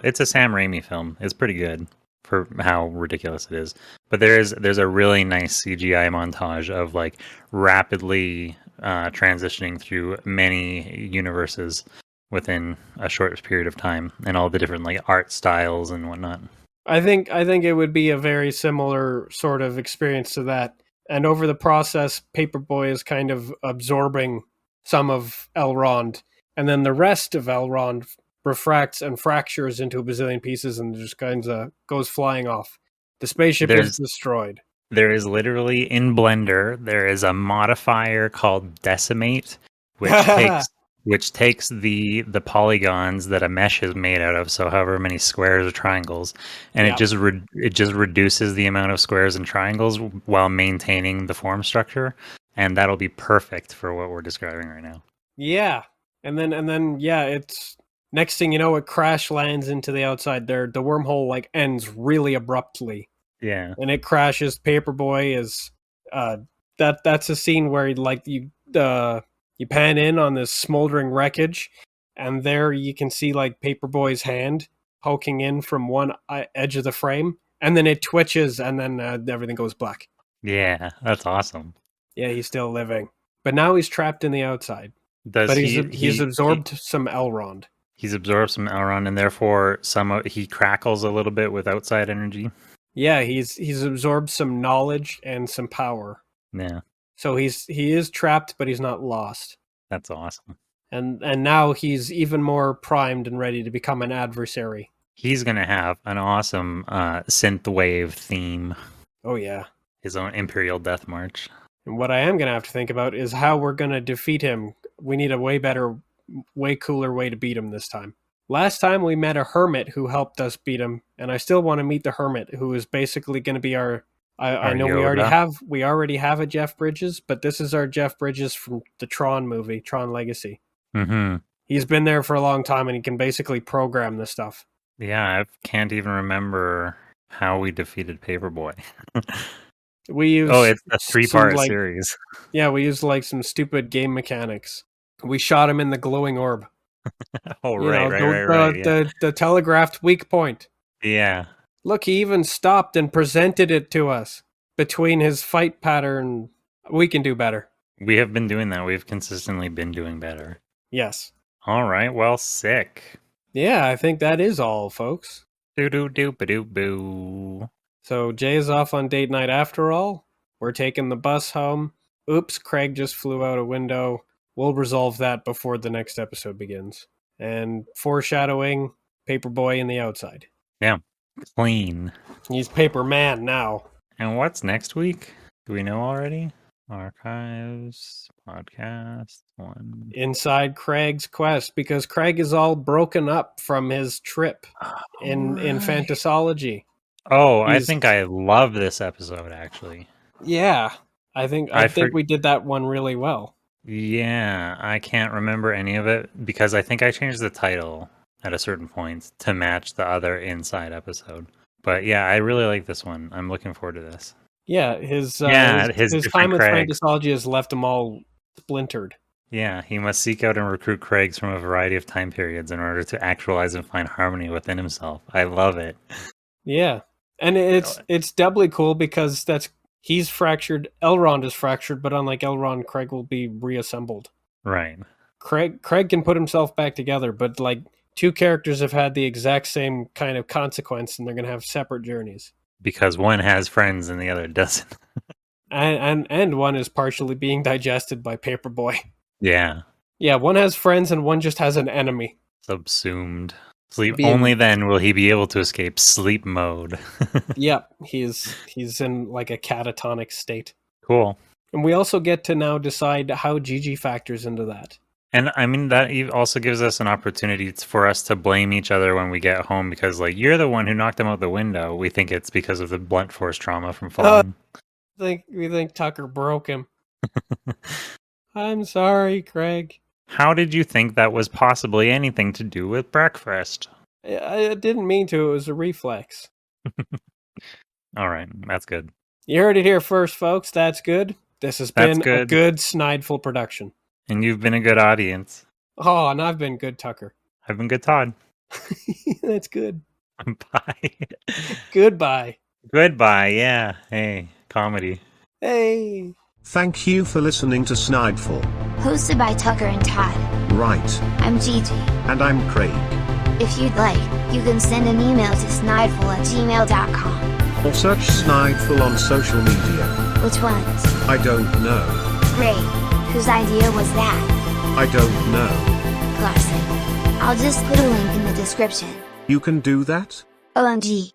It's a Sam Raimi film. It's pretty good for how ridiculous it is. But there's a really nice CGI montage of like rapidly transitioning through many universes within a short period of time, and all the different like art styles and whatnot. I think it would be a very similar sort of experience to that. And over the process, Paperboy is kind of absorbing some of Elrond, and then the rest of Elrond refracts and fractures into a bazillion pieces and just kind of goes flying off. The spaceship is destroyed. There is literally in Blender, there is a modifier called Decimate, which takes the polygons that a mesh is made out of, so however many squares or triangles, and it just reduces the amount of squares and triangles while maintaining the form structure, and that'll be perfect for what we're describing right now. Yeah, and then it's next thing you know, it crash lands into the outside there. The wormhole like ends really abruptly. Yeah, and it crashes. Paperboy is that's a scene where like you pan in on this smoldering wreckage, and there you can see like Paperboy's hand poking in from one edge of the frame, and then it twitches, and then everything goes black. Yeah, that's awesome. Yeah, he's still living, but now he's trapped in the outside. He's absorbed some Elrond. He's absorbed some Elrond, and therefore he crackles a little bit with outside energy. Yeah, he's absorbed some knowledge and some power. Yeah. So he is trapped, but he's not lost. That's awesome. And now he's even more primed and ready to become an adversary. He's going to have an awesome synthwave theme, Oh, yeah. his own Imperial Death March. And what I am going to have to think about is how we're going to defeat him. We need a way better, way cooler way to beat him this time. Last time we met a hermit who helped us beat him, and I still want to meet the hermit, who is basically going to be our... I know Yoda. we already have a Jeff Bridges, but this is our Jeff Bridges from the Tron movie, Tron Legacy. Mm-hmm. He's been there for a long time, and he can basically program this stuff. Yeah, I can't even remember how we defeated Paperboy. We used It's a some, 3-part like, series. yeah, we used like some stupid game mechanics. We shot him in the glowing orb. Oh, You right, know, right. Yeah. The telegraphed weak point. Yeah. Look, he even stopped and presented it to us. Between his fight pattern, we can do better. We have been doing that. We've consistently been doing better. Yes. All right. Well, sick. Yeah, I think that is all, folks. Doo-doo-doo-ba-doo-boo. So Jay is off on date night after all. We're taking the bus home. Oops, Craig just flew out a window. We'll resolve that before the next episode begins. And foreshadowing, Paperboy in the outside. Yeah. Clean. He's Paper Man now. And what's next week? Do we know already? Archives, podcast, 1. Inside Craig's quest, because Craig is all broken up from his trip in Fantasology. Oh, I think I love this episode, actually. Yeah, I think we did that one really well. Yeah, I can't remember any of it because I think I changed the title at a certain point to match the other Inside episode. But yeah, I really like this one. I'm looking forward to this. Yeah, his different time with Craig. Fantasology has left him all splintered. Yeah, he must seek out and recruit Craigs from a variety of time periods in order to actualize and find harmony within himself. I love it. Yeah, and it's doubly cool because he's fractured. Elrond is fractured, but unlike Elrond, Craig will be reassembled. Right. Craig can put himself back together, but like two characters have had the exact same kind of consequence, and they're going to have separate journeys. Because one has friends and the other doesn't. and one is partially being digested by Paperboy. Yeah. Yeah, one has friends and one just has an enemy. Subsumed. Only then will he be able to escape sleep mode. Yep, he's in like a catatonic state. Cool. And we also get to now decide how Gigi factors into that. And I mean, that also gives us an opportunity for us to blame each other when we get home because, like, you're the one who knocked him out the window. We think it's because of the blunt force trauma from falling. We think Tucker broke him. I'm sorry, Craig. How did you think that was possibly anything to do with breakfast? I didn't mean to. It was a reflex. All right, that's good. You heard it here first, folks. That's good. This has been a good Snideful production. And you've been a good audience. Oh, and I've been good, Tucker. I've been good, Todd. That's good. Bye. Goodbye. Goodbye, yeah. Hey, comedy. Hey. Thank you for listening to Snideful. Hosted by Tucker and Todd. Right. I'm Gigi. And I'm Craig. If you'd like, you can send an email to snideful@gmail.com. Or search Snideful on social media. Which ones? I don't know. Great. Whose idea was that? I don't know. Classic. I'll just put a link in the description. You can do that? OMG.